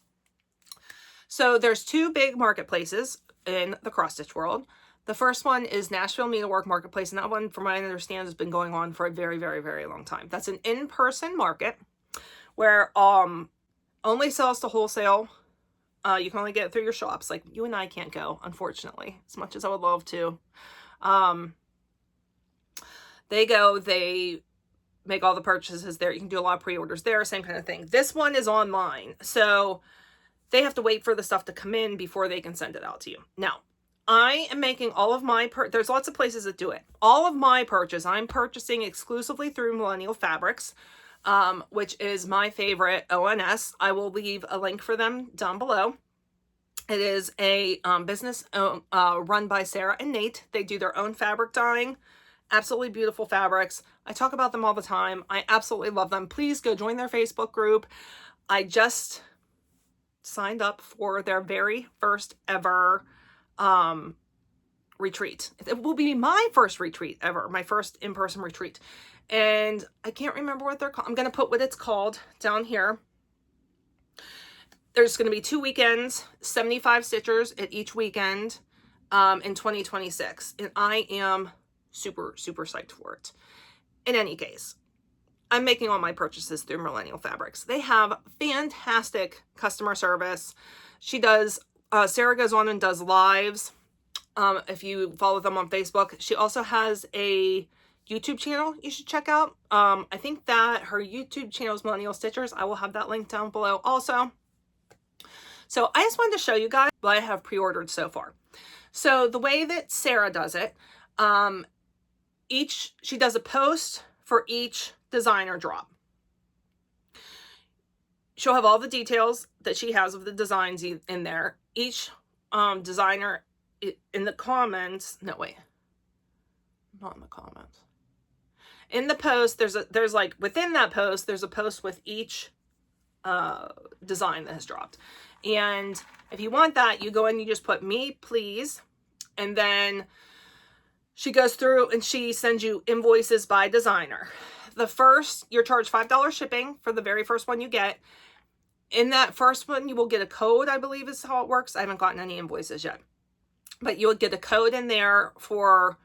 [SPEAKER 1] So there's 2 big marketplaces in the cross stitch world. The first one is Nashville Needlework Marketplace, and that one, from what I understand, has been going on for a very, very, very long time. That's an in-person market where only sells to wholesale. You can only get it through your shops. Like, you and I can't go, unfortunately, as much as I would love to. They make all the purchases there. You can do a lot of pre-orders there, same kind of thing. This one is online, so they have to wait for the stuff to come in before they can send it out to you. Now, I am making all of my, there's lots of places that do it. All of my purchase, I'm purchasing exclusively through Millennial Fabrics, which is my favorite ONS. I will leave a link for them down below. It is a business run by Sarah and Nate. They do their own fabric dyeing. Absolutely beautiful fabrics. I talk about them all the time. I absolutely love them. Please go join their Facebook group. I just signed up for their very first ever retreat. It will be my first retreat ever, my first in-person retreat. And I can't remember what they're called. I'm going to put what it's called down here. There's going to be 2 weekends, 75 stitchers at each weekend in 2026. And I am super, super psyched for it. In any case, I'm making all my purchases through Millennial Fabrics. They have fantastic customer service. She does, Sarah goes on and does lives if you follow them on Facebook. She also has a YouTube channel you should check out. I think that her YouTube channel is Millennial Stitchers. I will have that link down below also. So I just wanted to show you guys what I have pre-ordered so far. So the way that Sarah does it, she does a post for each designer drop. She'll have all the details that she has of the designs in there. Each designer in the comments, no wait, not in the comments. In the post, there's like within that post, there's a post with each design that has dropped. And if you want that, you go in, you just put me, please. And then she goes through and she sends you invoices by designer. You're charged $5 shipping for the very first one you get. In that first one, you will get a code, I believe is how it works. I haven't gotten any invoices yet. But you'll get a code in there for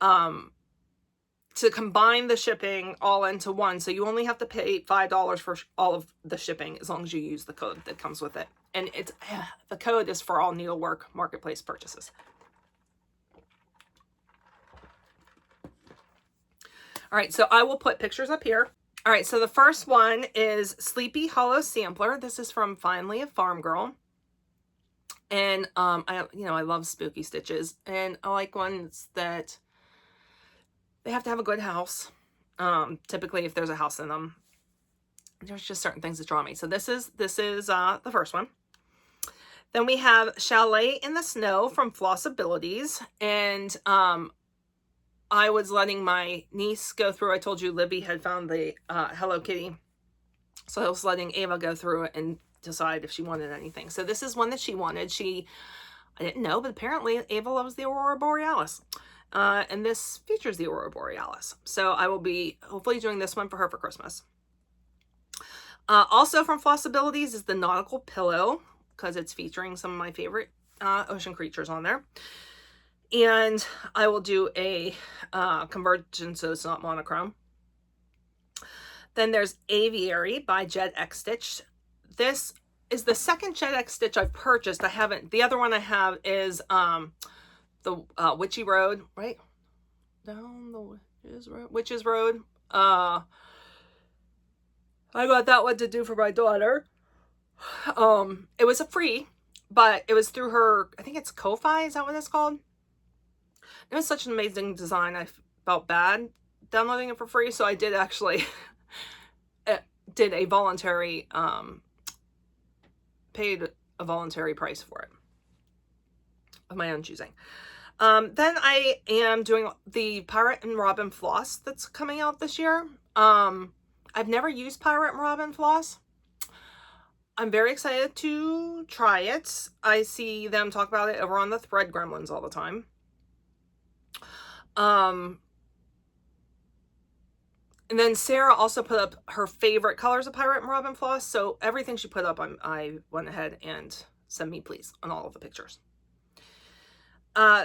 [SPEAKER 1] to combine the shipping all into one. So you only have to pay $5 for all of the shipping as long as you use the code that comes with it. And the code is for all Needlework marketplace purchases. All right, so I will put pictures up here. All right, so the first one is Sleepy Hollow Sampler. This is from Finally a Farm Girl. And I love spooky stitches, and I like ones that they have to have a good house. Typically, if there's a house in them, there's just certain things that draw me. So this is the first one. Then we have Chalet in the Snow from FlossAbilities, and I was letting my niece go through. I told you Libby had found the Hello Kitty, so I was letting Ava go through it and decide if she wanted anything. So this is one that she wanted. I didn't know, but apparently Ava loves the Aurora Borealis. And this features the Aurora Borealis. So I will be hopefully doing this one for her for Christmas. Also from FlossAbilities is the Nautical Pillow, because it's featuring some of my favorite ocean creatures on there. And I will do a conversion so it's not monochrome. Then there's Aviary by Jet X Stitch. This is the second Jet X Stitch I've purchased. The other one I have is the Witchy Road, right? Down the Witches Road. I got that one to do for my daughter. It was a free, but it was through her, I think it's Ko-Fi, is that what it's called? It was such an amazing design. I felt bad downloading it for free, so I did actually did a voluntary paid a voluntary price for it of my own choosing. Then I am doing the Pirate and Robin floss that's coming out this year. I've never used Pirate and Robin floss. I'm very excited to try it. I see them talk about it over on the Thread Gremlins all the time. And then Sarah also put up her favorite colors of Pirate and Robin floss. So everything she put up, I went ahead and send me please on all of the pictures.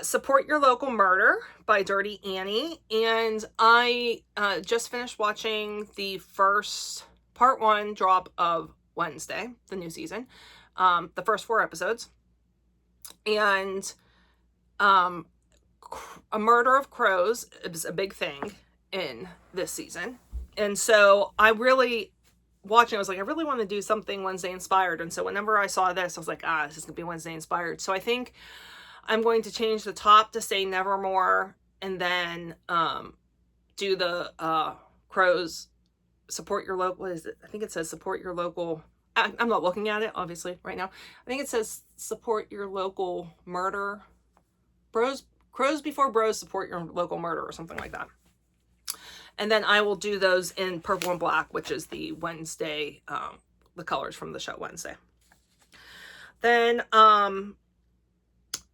[SPEAKER 1] Support Your Local Murder by Dirty Annie. And I just finished watching the first part 1 drop of Wednesday, the new season. The first 4 episodes. And a murder of crows is a big thing in this season. And so I really watching, I was like, I really want to do something Wednesday inspired. And so whenever I saw this, I was like, this is gonna be Wednesday inspired. So I think I'm going to change the top to say Nevermore, and then do the crows, support your local, what is it? I think it says support your local, I'm not looking at it obviously right now. I think it says support your local murder. Crows before bros, support your local murder, or something like that. And then I will do those in purple and black, which is the Wednesday, the colors from the show Wednesday. Then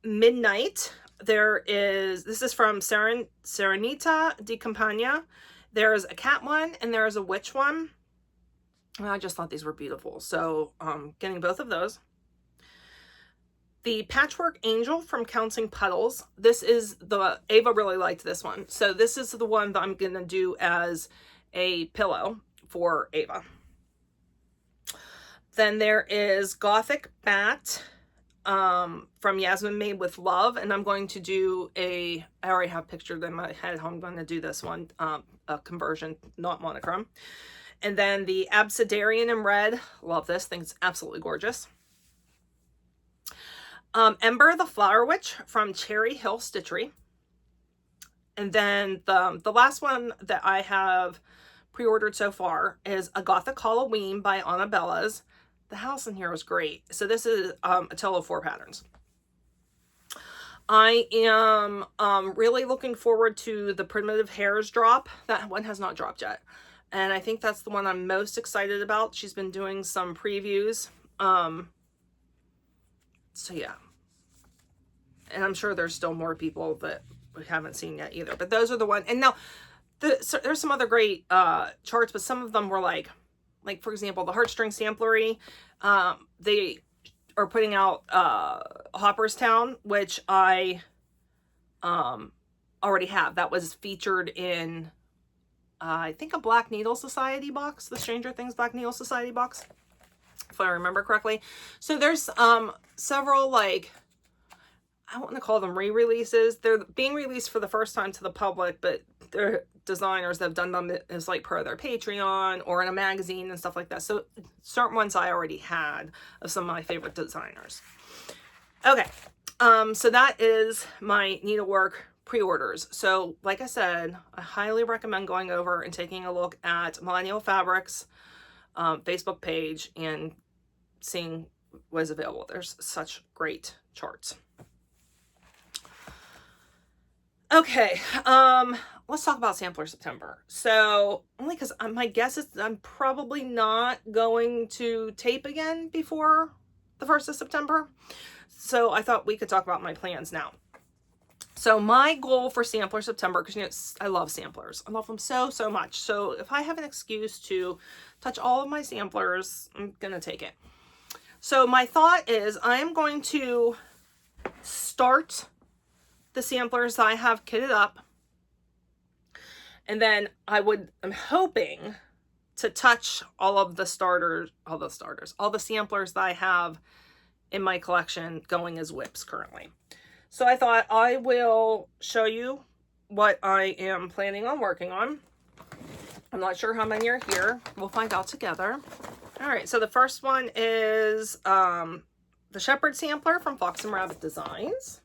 [SPEAKER 1] Midnight, this is from Serenita di Campagna. There's a cat one and there's a witch one. And I just thought these were beautiful. So getting both of those. The Patchwork Angel from Counting Puddles. This is Ava really liked this one. So this is the one that I'm going to do as a pillow for Ava. Then there is Gothic Bat from Yasmin Made with Love, and I'm going to do I already have pictured in my head how I'm going to do this one, a conversion, not monochrome. And then the Absidarian in red, love this, thing's absolutely gorgeous. Ember the Flower Witch from Cherry Hill Stitchery. And then the last one that I have pre-ordered so far is A Gothic Halloween by Annabella's. The house in here is great. So this is a total of 4 patterns. I am really looking forward to the Primitive Hairs drop. That one has not dropped yet. And I think that's the one I'm most excited about. She's been doing some previews. So yeah. And I'm sure there's still more people that we haven't seen yet either. But those are the ones. And now, there's some other great charts, but some of them were like for example, the Heartstring Samplery. They are putting out Hopperstown, which I already have. That was featured in I think a Black Needle Society box, the Stranger Things Black Needle Society box, if I remember correctly. So there's several, like, I want to call them re-releases. They're being released for the first time to the public, but their designers that have done them as like per their Patreon or in a magazine and stuff like that. So certain ones I already had of some of my favorite designers. Okay, so that is my Needlework pre-orders. So like I said, I highly recommend going over and taking a look at Millennial Fabrics Facebook page and seeing what is available. There's such great charts. Okay, let's talk about Sampler September. So, only because my guess is I'm probably not going to tape again before the 1st of September. So I thought we could talk about my plans now. So my goal for Sampler September, because you know, I love samplers. I love them so, so much. So if I have an excuse to touch all of my samplers, I'm going to take it. So my thought is I am going to start the samplers that I have kitted up, and then I'm hoping to touch all the samplers that I have in my collection going as whips currently. So I thought I will show you what I am planning on working on. I'm not sure how many are here. We'll find out together. All right, so the first one is the Shepherd Sampler from Fox and Rabbit Designs.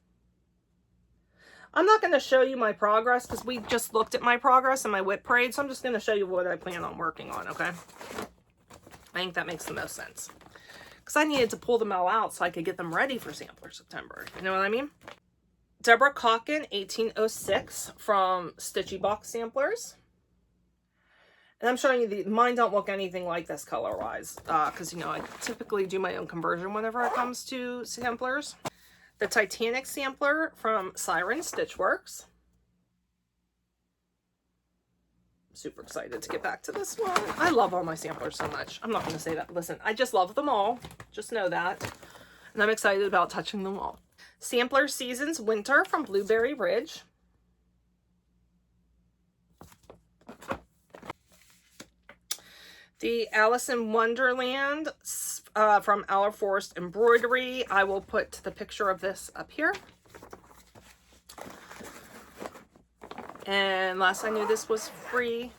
[SPEAKER 1] I'm not going to show you my progress because we just looked at my progress and my whip parade, so I'm just going to show you what I plan on working on, okay? I think that makes the most sense. Because I needed to pull them all out so I could get them ready for Sampler September. You know what I mean? Deborah Calkin, 1806 from Stitchy Box Samplers. And I'm showing you mine don't look anything like this color-wise. Because, you know, I typically do my own conversion whenever it comes to samplers. The Titanic Sampler from Siren Stitchworks. Super excited to get back to this one. I love all my samplers so much. I'm not going to say that. Listen, I just love them all. Just know that. And I'm excited about touching them all. Sampler Seasons Winter from Blueberry Ridge. The Alice in Wonderland from Our Forest Embroidery. I will put the picture of this up here. And last I knew this was free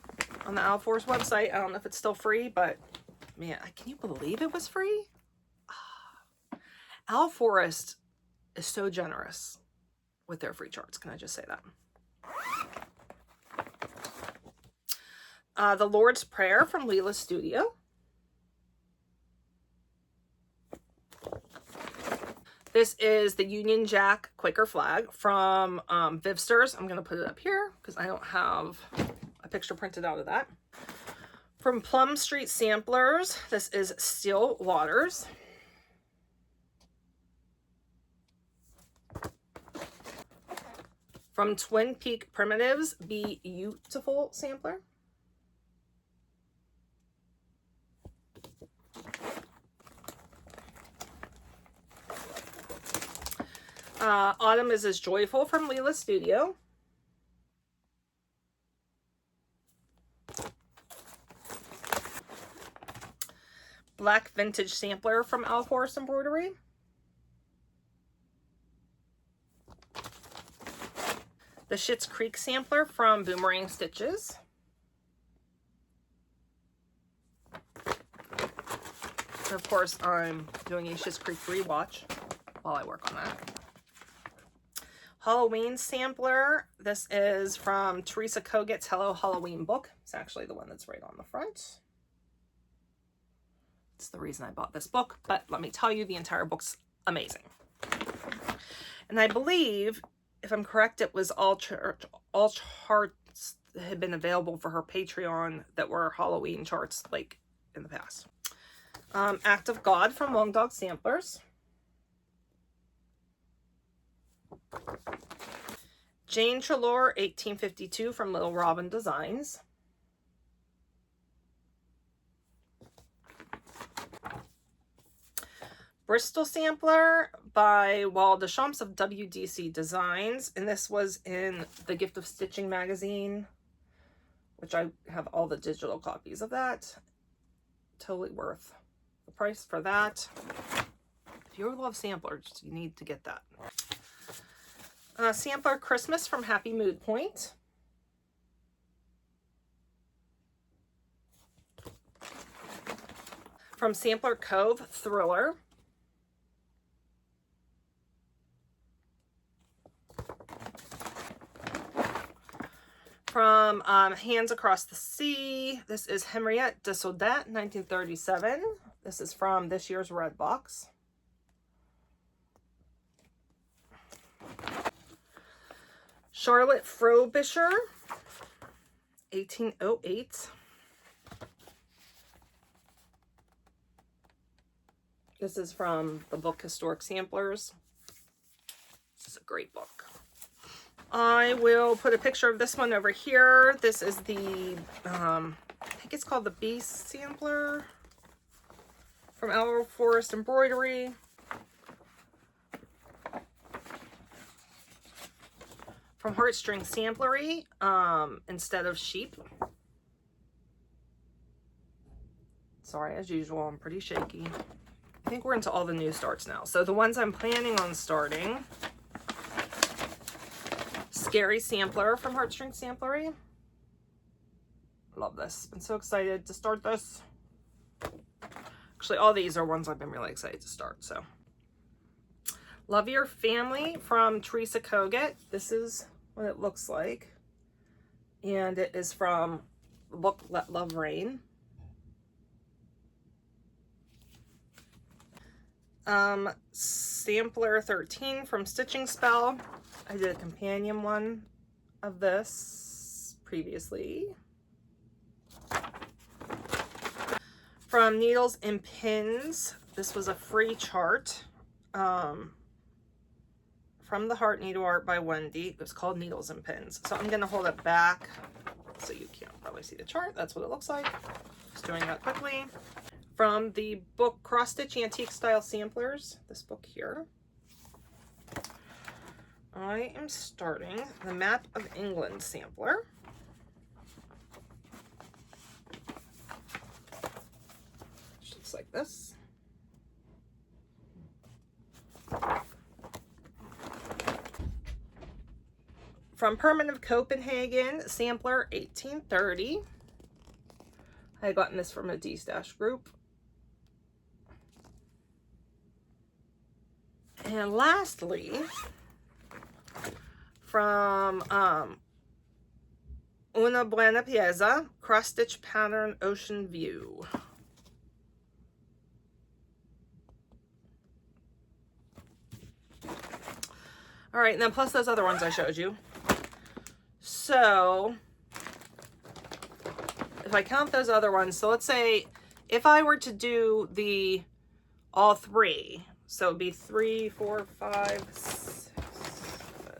[SPEAKER 1] on the Our Forest website. I don't know if it's still free, but man, can you believe it was free? Our Forest is so generous with their free charts. Can I just say that? The Lord's Prayer from Leela's Studio. This is the Union Jack Quaker Flag from Vivsters. I'm going to put it up here because I don't have a picture printed out of that. From Plum Street Samplers, this is Still Waters. From Twin Peak Primitives, Be Beautiful Sampler. Autumn is as Joyful from Leela's Studio. Black Vintage Sampler from Our Forest Embroidery. The Schitt's Creek sampler from Boomerang Stitches. And of course, I'm doing a Schitt's Creek rewatch while I work on that. Halloween sampler. This is from Teresa Koget's Hello Halloween book. It's actually the one that's right on the front. It's the reason I bought this book, but let me tell you, the entire book's amazing. And I believe, if I'm correct, it was all charts that had been available for her Patreon that were Halloween charts like in the past. Act of God from Long Dog Samplers. Jane Trelore 1852 from Little Robin Designs. Bristol sampler by Wall Deschamps of WDC Designs, and this was in the Gift of Stitching magazine, which I have all the digital copies of that. Totally worth the price for that. If you love samplers, you need to get that. Sampler Christmas from Happy Mood Point. From Sampler Cove, Thriller. From Hands Across the Sea, this is Henriette de Saudet, 1937. This is from this year's Red Box. Charlotte Frobisher, 1808. This is from the book Historic Samplers. This is a great book. I will put a picture of this one over here. This is the, I think it's called the Beast Sampler from Owl Forest Embroidery. From Heartstring Samplery, instead of sheep. Sorry, as usual, I'm pretty shaky. I think we're into all the new starts now. So the ones I'm planning on starting: Scary Sampler from Heartstring Samplery. Love this. Been so excited to start this. Actually, all these are ones I've been really excited to start. So, Love Your Family from Teresa Koget. This is what it looks like. And it is from the book Let Love Reign. Sampler 13 from Stitching Spell. I did a companion one of this previously. From Needles and Pins, this was a free chart from the Heart Needle Art by Wendy. It was called Needles and Pins. So I'm going to hold it back so you can't probably see the chart. That's what it looks like. Just doing that quickly. From the book Cross Stitch Antique Style Samplers, this book here, I am starting the Map of England sampler. Which looks like this. From Permanent Copenhagen, sampler 1830. I had gotten this from a D-Stash group. And lastly, from Una Buena Pieza, Cross Stitch Pattern Ocean View. All right, and then plus those other ones I showed you. So if I count those other ones, so let's say if I were to do the all three, so it'd be 3, 4, 5, 6, 7,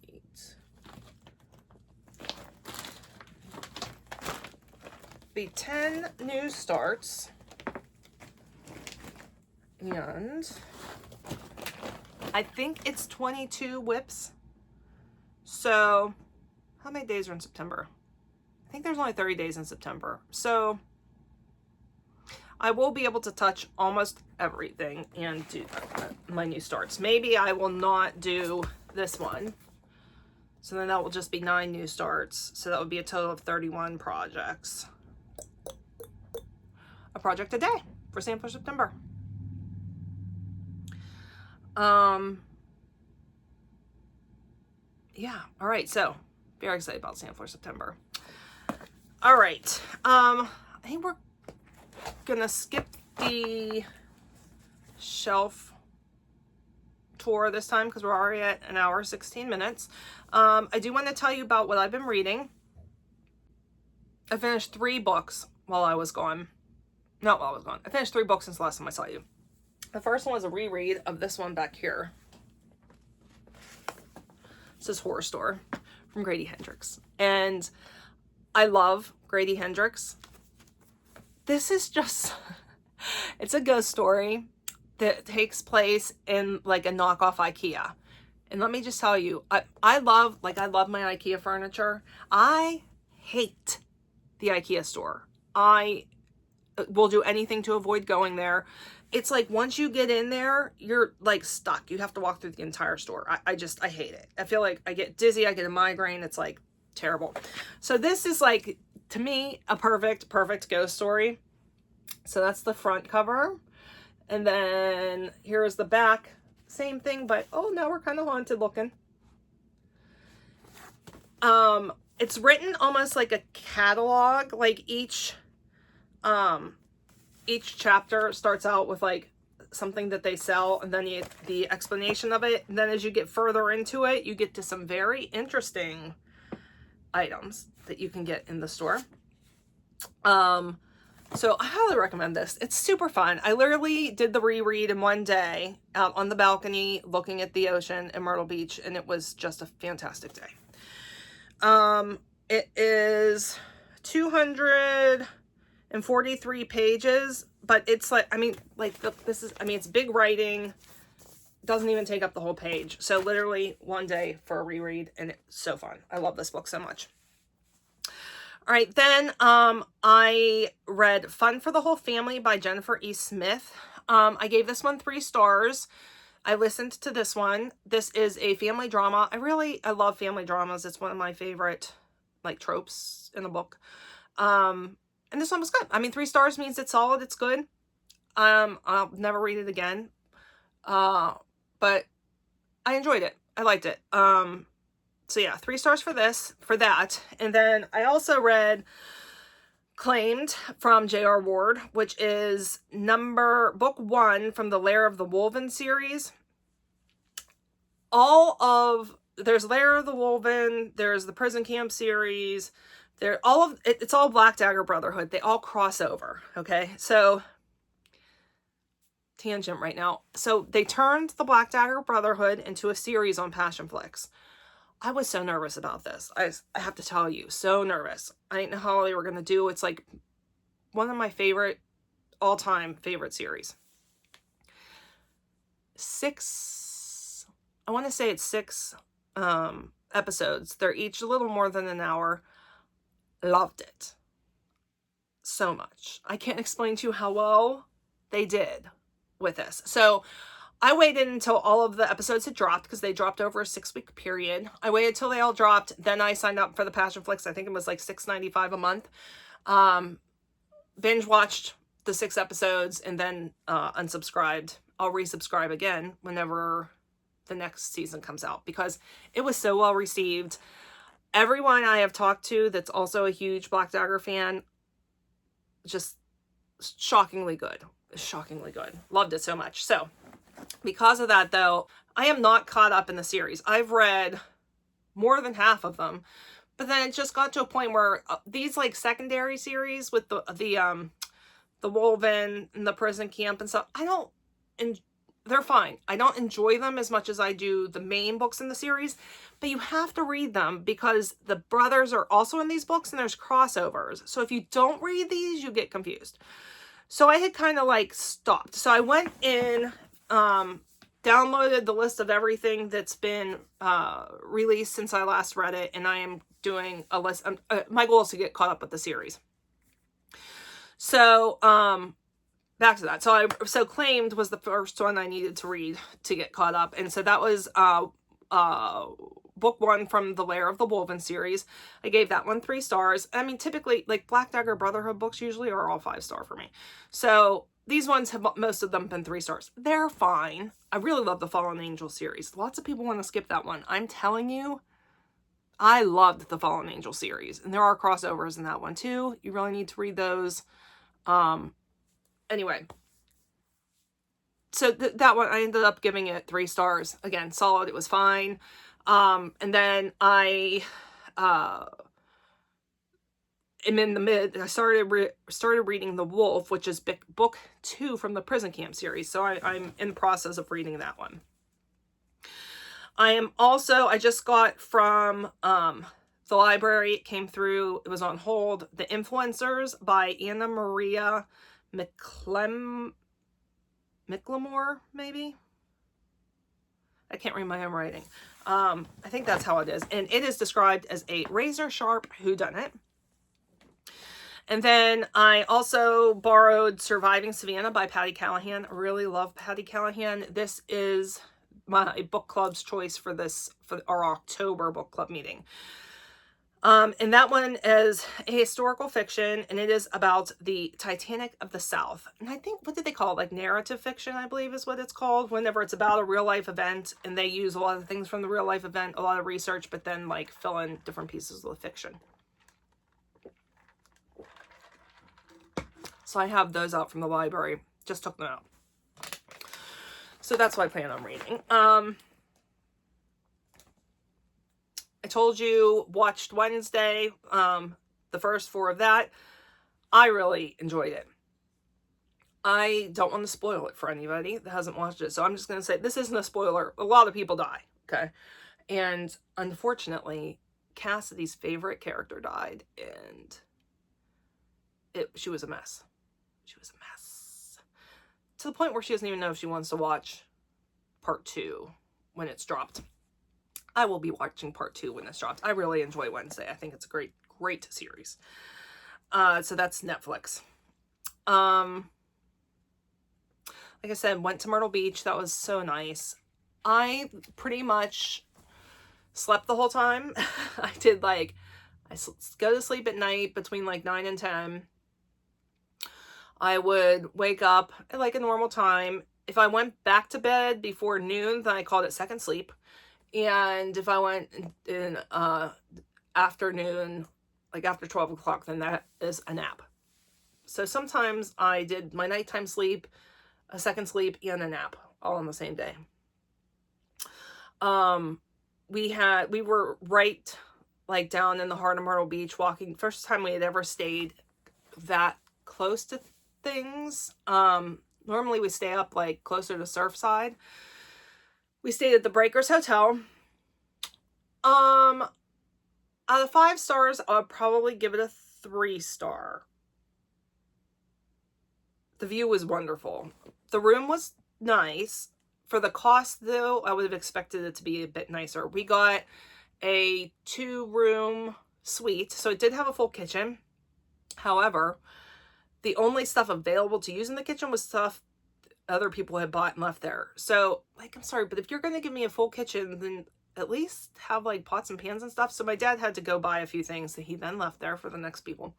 [SPEAKER 1] 8. Be 10 new starts. And I think it's 22 whips. So how many days are in September? I think there's only 30 days in September. So I will be able to touch almost everything and do my new starts. Maybe I will not do this one. So then that will just be 9 new starts. So that would be a total of 31 projects. A project a day for Sampler September. Yeah, all right, so very excited about Sampler September. All right, I think we're gonna skip the shelf tour this time because we're already at an hour 16 minutes. I do want to tell you about what I've been reading. I finished 3 books while I was gone. Not while I was gone. I finished 3 books since the last time I saw you. The first one was a reread of this one back here. This is Horror Store from Grady Hendrix. And I love Grady Hendrix. This is just, it's a ghost story that takes place in like a knockoff IKEA. And let me just tell you, I love my IKEA furniture. I hate the IKEA store. I will do anything to avoid going there. It's like once you get in there, you're like stuck. You have to walk through the entire store. I hate it. I feel like I get dizzy. I get a migraine. It's like terrible. So this is like, to me, a perfect ghost story. So that's the front cover. And then here's the back. Same thing, but oh, now we're kind of haunted looking. It's written almost like a catalog. Like each chapter starts out with like something that they sell, and then the explanation of it. And then as you get further into it, you get to some very interesting items that you can get in the store. So I highly recommend this. It's super fun. I literally did the reread in one day out on the balcony looking at the ocean in Myrtle Beach, and it was just a fantastic day. It is 243 pages, but it's like, it's big writing. Doesn't even take up the whole page. So literally one day for a reread, and it's so fun. I love this book so much. All right, then I read Fun for the Whole Family by Jennifer E. Smith. I gave this one 3 stars. I listened to this one. This is a family drama. I love family dramas. It's one of my favorite like tropes in a book. And this one was good. I mean, 3 stars means it's solid. It's good. I'll never read it again. But I enjoyed it. I liked it. So yeah, 3 stars for that. And then I also read Claimed from J.R. Ward, which is book 1 from the Lair of the Wolven series. There's Lair of the Wolven, there's the Prison Camp series, it's all Black Dagger Brotherhood. They all cross over, okay? So, tangent right now. So they turned the Black Dagger Brotherhood into a series on Passionflix. I was so nervous about this. I have to tell you, so nervous. I didn't know how they were going to do. It's like one of my all-time favorite series. 6, I want to say it's 6 episodes. They're each a little more than an hour. Loved it so much. I can't explain to you how well they did with this. So I waited until all of the episodes had dropped because they dropped over a 6-week period. I waited till they all dropped. Then I signed up for the Passionflix. I think it was like $6.95 a month. Binge watched the 6 episodes and then unsubscribed. I'll resubscribe again whenever the next season comes out because it was so well received. Everyone I have talked to that's also a huge Black Dagger fan, just shockingly good. Shockingly good. Loved it so much. So because of that, though, I am not caught up in the series. I've read more than half of them, but then it just got to a point where these like secondary series with the Wolven and the Prison Camp and stuff, they're fine. I don't enjoy them as much as I do the main books in the series, but you have to read them because the brothers are also in these books and there's crossovers. So if you don't read these, you get confused. So I had kind of like stopped. So I went in, downloaded the list of everything that's been released since I last read it, and I am doing a list. My goal is to get caught up with the series. So back to that. So Claimed was the first one I needed to read to get caught up, and so that was book one from the Lair of the Woven series. I gave that one 3 stars. I mean, typically, like Black Dagger Brotherhood books usually are all 5-star for me. So these ones have, most of them, been 3 stars. They're fine. I really love the Fallen Angel series. Lots of people want to skip that one. I'm telling you, I loved the Fallen Angel series. And there are crossovers in that one too. You really need to read those. Anyway. So that one, I ended up giving it 3 stars. Again, solid. It was fine. And then I am in the mid. I started reading The Wolf, which is book 2 from the Prison Camp series. So I'm in the process of reading that one. I just got from the library. It came through. It was on hold. The Influencers by Anna Maria Miclemore, maybe? I can't read my own writing. I think that's how it is. And it is described as a razor-sharp whodunit. And then I also borrowed Surviving Savannah by Patty Callahan. I really love Patty Callahan. This is my book club's choice for our October book club meeting. And that one is a historical fiction, and it is about the Titanic of the South. And I think, what did they call it? Like narrative fiction, I believe is what it's called, whenever it's about a real life event, and they use a lot of things from the real life event, a lot of research, but then like fill in different pieces of the fiction. So I have those out from the library. Just took them out. So that's what I plan on reading. I told you, watched Wednesday, the first 4 of that. I really enjoyed it. I don't want to spoil it for anybody that hasn't watched it, so I'm just going to say this isn't a spoiler. A lot of people die, okay? And unfortunately, Cassidy's favorite character died, and she was a mess. She was a mess. To the point where she doesn't even know if she wants to watch part 2 when it's dropped. I will be watching part 2 when it's dropped. I really enjoy Wednesday. I think it's a great, great series. So that's Netflix. Like I said, went to Myrtle Beach. That was so nice. I pretty much slept the whole time. I go to sleep at night between like 9 and 10. I would wake up at like a normal time. If I went back to bed before noon, then I called it second sleep. And if I went in afternoon, like after 12 o'clock, then that is a nap. So sometimes I did my nighttime sleep, a second sleep, and a nap all on the same day. We were right like down in the heart of Myrtle Beach walking. First time we had ever stayed that close to things. Normally we stay up like closer to Surfside. We stayed at the Breakers Hotel. Out of 5 stars, I would probably give it a 3-star. The view was wonderful. The room was nice. For the cost, though, I would have expected it to be a bit nicer. We got a 2-room suite, so it did have a full kitchen. However, the only stuff available to use in the kitchen was stuff other people had bought and left there. So, like, I'm sorry, but if you're going to give me a full kitchen, then at least have, like, pots and pans and stuff. So my dad had to go buy a few things that he then left there for the next people.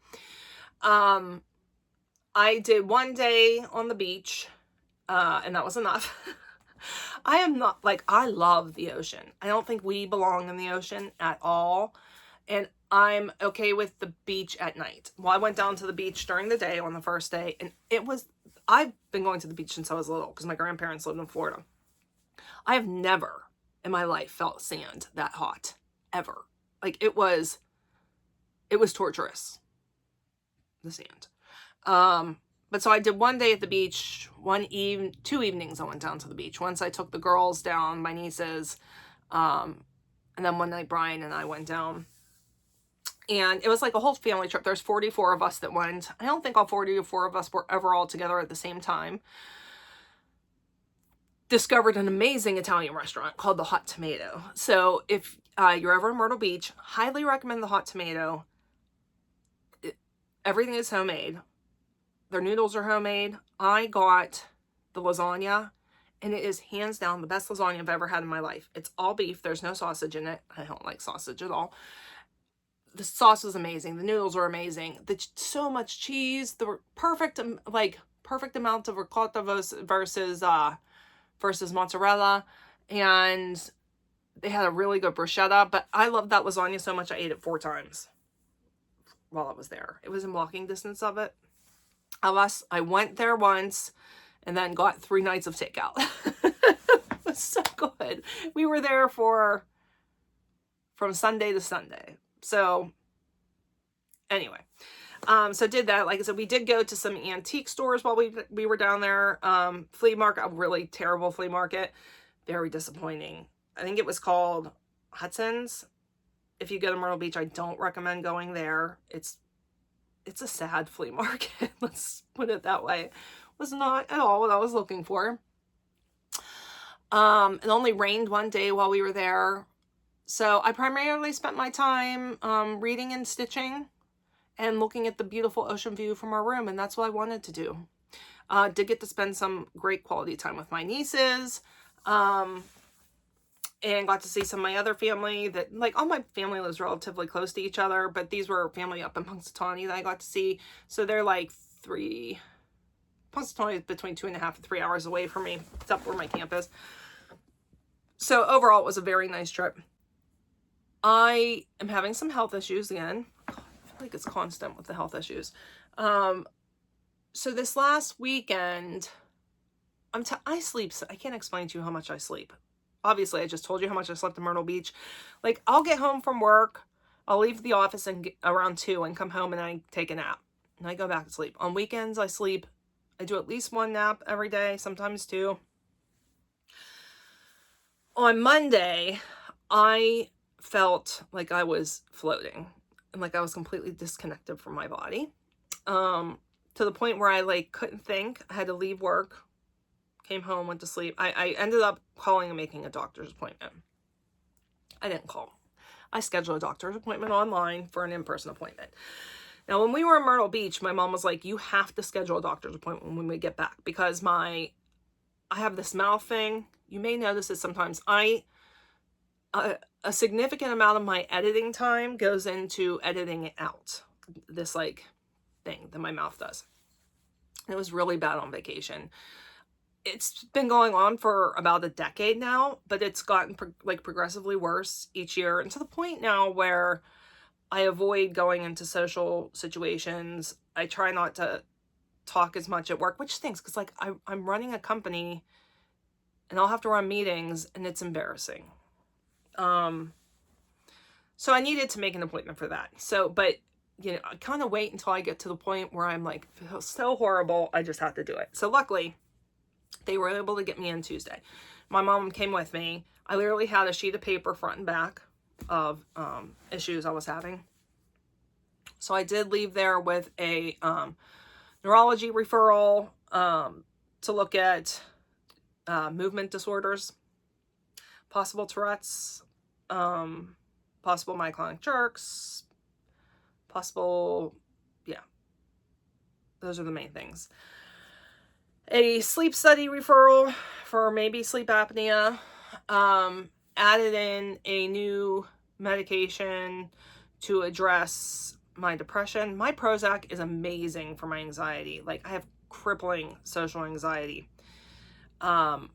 [SPEAKER 1] I did 1 day on the beach, and that was enough. I am not, like, I love the ocean. I don't think we belong in the ocean at all. And I'm okay with the beach at night. Well, I went down to the beach during the day on the first day, and I've been going to the beach since I was little because my grandparents lived in Florida. I have never in my life felt sand that hot, ever. Like, it was torturous, the sand. But so I did 1 day at the beach, 2 evenings I went down to the beach. Once I took the girls down, my nieces, and then one night Brian and I went down. And it was like a whole family trip. There's 44 of us that went. I don't think all 44 of us were ever all together at the same time. Discovered an amazing Italian restaurant called the Hot Tomato. So if you're ever in Myrtle Beach, highly recommend the Hot Tomato. Everything is homemade. Their noodles are homemade. I got the lasagna, And it is hands down the best lasagna I've ever had in my life. It's all beef. There's no sausage in it. I don't like sausage at all. The sauce was amazing. The noodles were amazing. So much cheese. The perfect, like perfect amount of ricotta versus mozzarella. And they had a really good bruschetta. But I loved that lasagna so much I ate it 4 times while I was there. It was in walking distance of it. Unless I went there once and then got 3 nights of takeout. It was so good. We were there from Sunday to Sunday. So anyway, so did that. Like I said, we did go to some antique stores while we were down there. Flea market, a really terrible flea market. Very disappointing. I think it was called Hudson's. If you go to Myrtle Beach, I don't recommend going there. It's a sad flea market. Let's put it that way. It was not at all what I was looking for. It only rained one day while we were there. So I primarily spent my time reading and stitching and looking at the beautiful ocean view from our room. And that's what I wanted to do. Did get to spend some great quality time with my nieces. And got to see some of my other family that, like, all my family lives relatively close to each other, but these were family up in Punxsutawney that I got to see. So they're like Punxsutawney is between 2.5 and 3 hours away from me. It's up where my camp is. So overall, it was a very nice trip. I am having some health issues again. God, I feel like it's constant with the health issues. So this last weekend, I sleep. I can't explain to you how much I sleep. Obviously, I just told you how much I slept in Myrtle Beach. Like, I'll get home from work. I'll leave the office around 2 and come home and I take a nap. And I go back to sleep. On weekends, I sleep. I do at least 1 nap every day, sometimes 2. On Monday, I felt like I was floating. And like I was completely disconnected from my body. To the point where I, like, couldn't think. I had to leave work. Came home, went to sleep. I ended up calling and making a doctor's appointment. I didn't call. I scheduled a doctor's appointment online for an in-person appointment. Now, when we were in Myrtle Beach, my mom was like, you have to schedule a doctor's appointment when we get back because I have this mouth thing. You may notice it sometimes. A significant amount of my editing time goes into editing it out. This, like, thing that my mouth does. And it was really bad on vacation. It's been going on for about a decade now, but it's gotten progressively worse each year. And to the point now where I avoid going into social situations. I try not to talk as much at work, which stinks because, like, I'm running a company and I'll have to run meetings and it's embarrassing. So I needed to make an appointment for that. So, but, you know, I kind of wait until I get to the point where I'm like, feel so horrible. I just have to do it. So luckily, they were able to get me in Tuesday. My mom came with me. I literally had a sheet of paper front and back of issues I was having. So I did leave there with a neurology referral to look at movement disorders, possible Tourette's, possible myoclonic jerks, possible, yeah, those are the main things. A sleep study referral for maybe sleep apnea. Added in a new medication to address my depression. My Prozac is amazing for my anxiety. Like, I have crippling social anxiety. The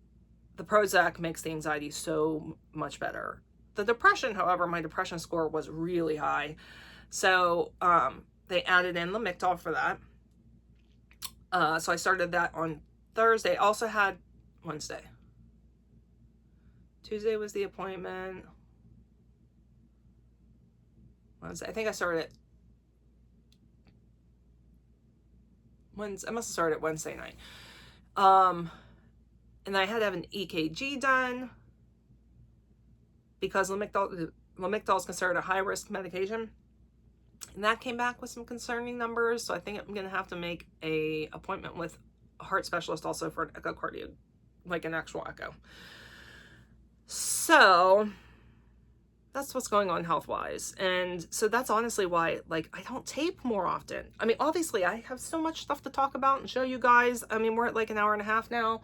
[SPEAKER 1] Prozac makes the anxiety so much better. The depression, however, my depression score was really high. So they added in Lamictal for that. So I started that on Thursday. Also had Wednesday. Tuesday was the appointment. Wednesday. I think I started it Wednesday. I must have started it Wednesday night. And I had to have an EKG done because Lamictal is considered a high-risk medication. And that came back with some concerning numbers. So I think I'm going to have to make an appointment with a heart specialist also for an echocardiogram, like an actual echo. So that's what's going on health-wise. And so that's honestly why, like, I don't tape more often. I mean, obviously, I have so much stuff to talk about and show you guys. I mean, we're at like an hour and a half now.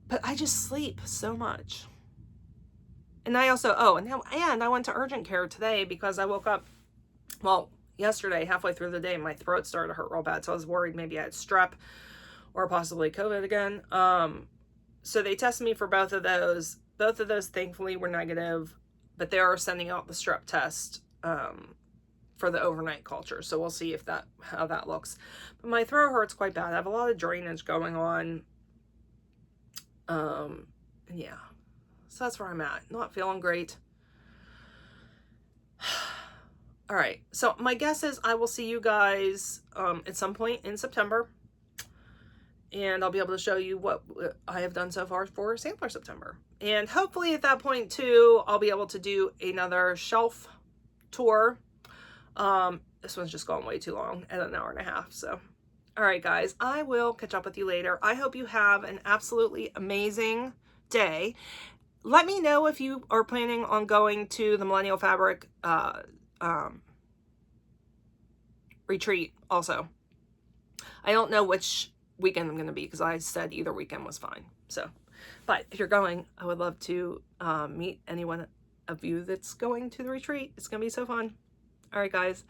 [SPEAKER 1] but I just sleep so much. And I also, oh, and I went to urgent care today because I woke up, well, yesterday, halfway through the day, my throat started to hurt real bad. So I was worried maybe I had strep or possibly COVID again. So they tested me for both of those. Both of those thankfully were negative, but they are sending out the strep test for the overnight culture. So we'll see if how that looks. But my throat hurts quite bad. I have a lot of drainage going on. Yeah. So that's where I'm at. Not feeling great. All right. So my guess is I will see you guys at some point in September. And I'll be able to show you what I have done so far for Sampler September. And hopefully at that point too, I'll be able to do another shelf tour. This one's just gone way too long at an hour and a half. So, all right, guys, I will catch up with you later. I hope you have an absolutely amazing day. Let me know if you are planning on going to the Millennial Fabric retreat also. I don't know which weekend I'm going to be because I said either weekend was fine. So, but if you're going, I would love to meet anyone of you that's going to the retreat. It's going to be so fun. All right, guys.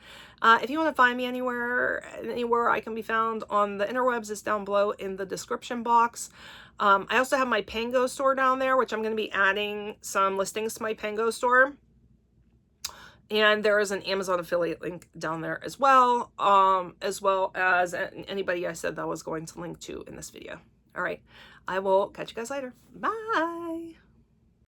[SPEAKER 1] If you want to find me anywhere I can be found on the interwebs, it's down below in the description box. I also have my Pango store down there, which I'm going to be adding some listings to my Pango store. And there is an Amazon affiliate link down there as well as anybody I said that I was going to link to in this video. All right. I will catch you guys later. Bye.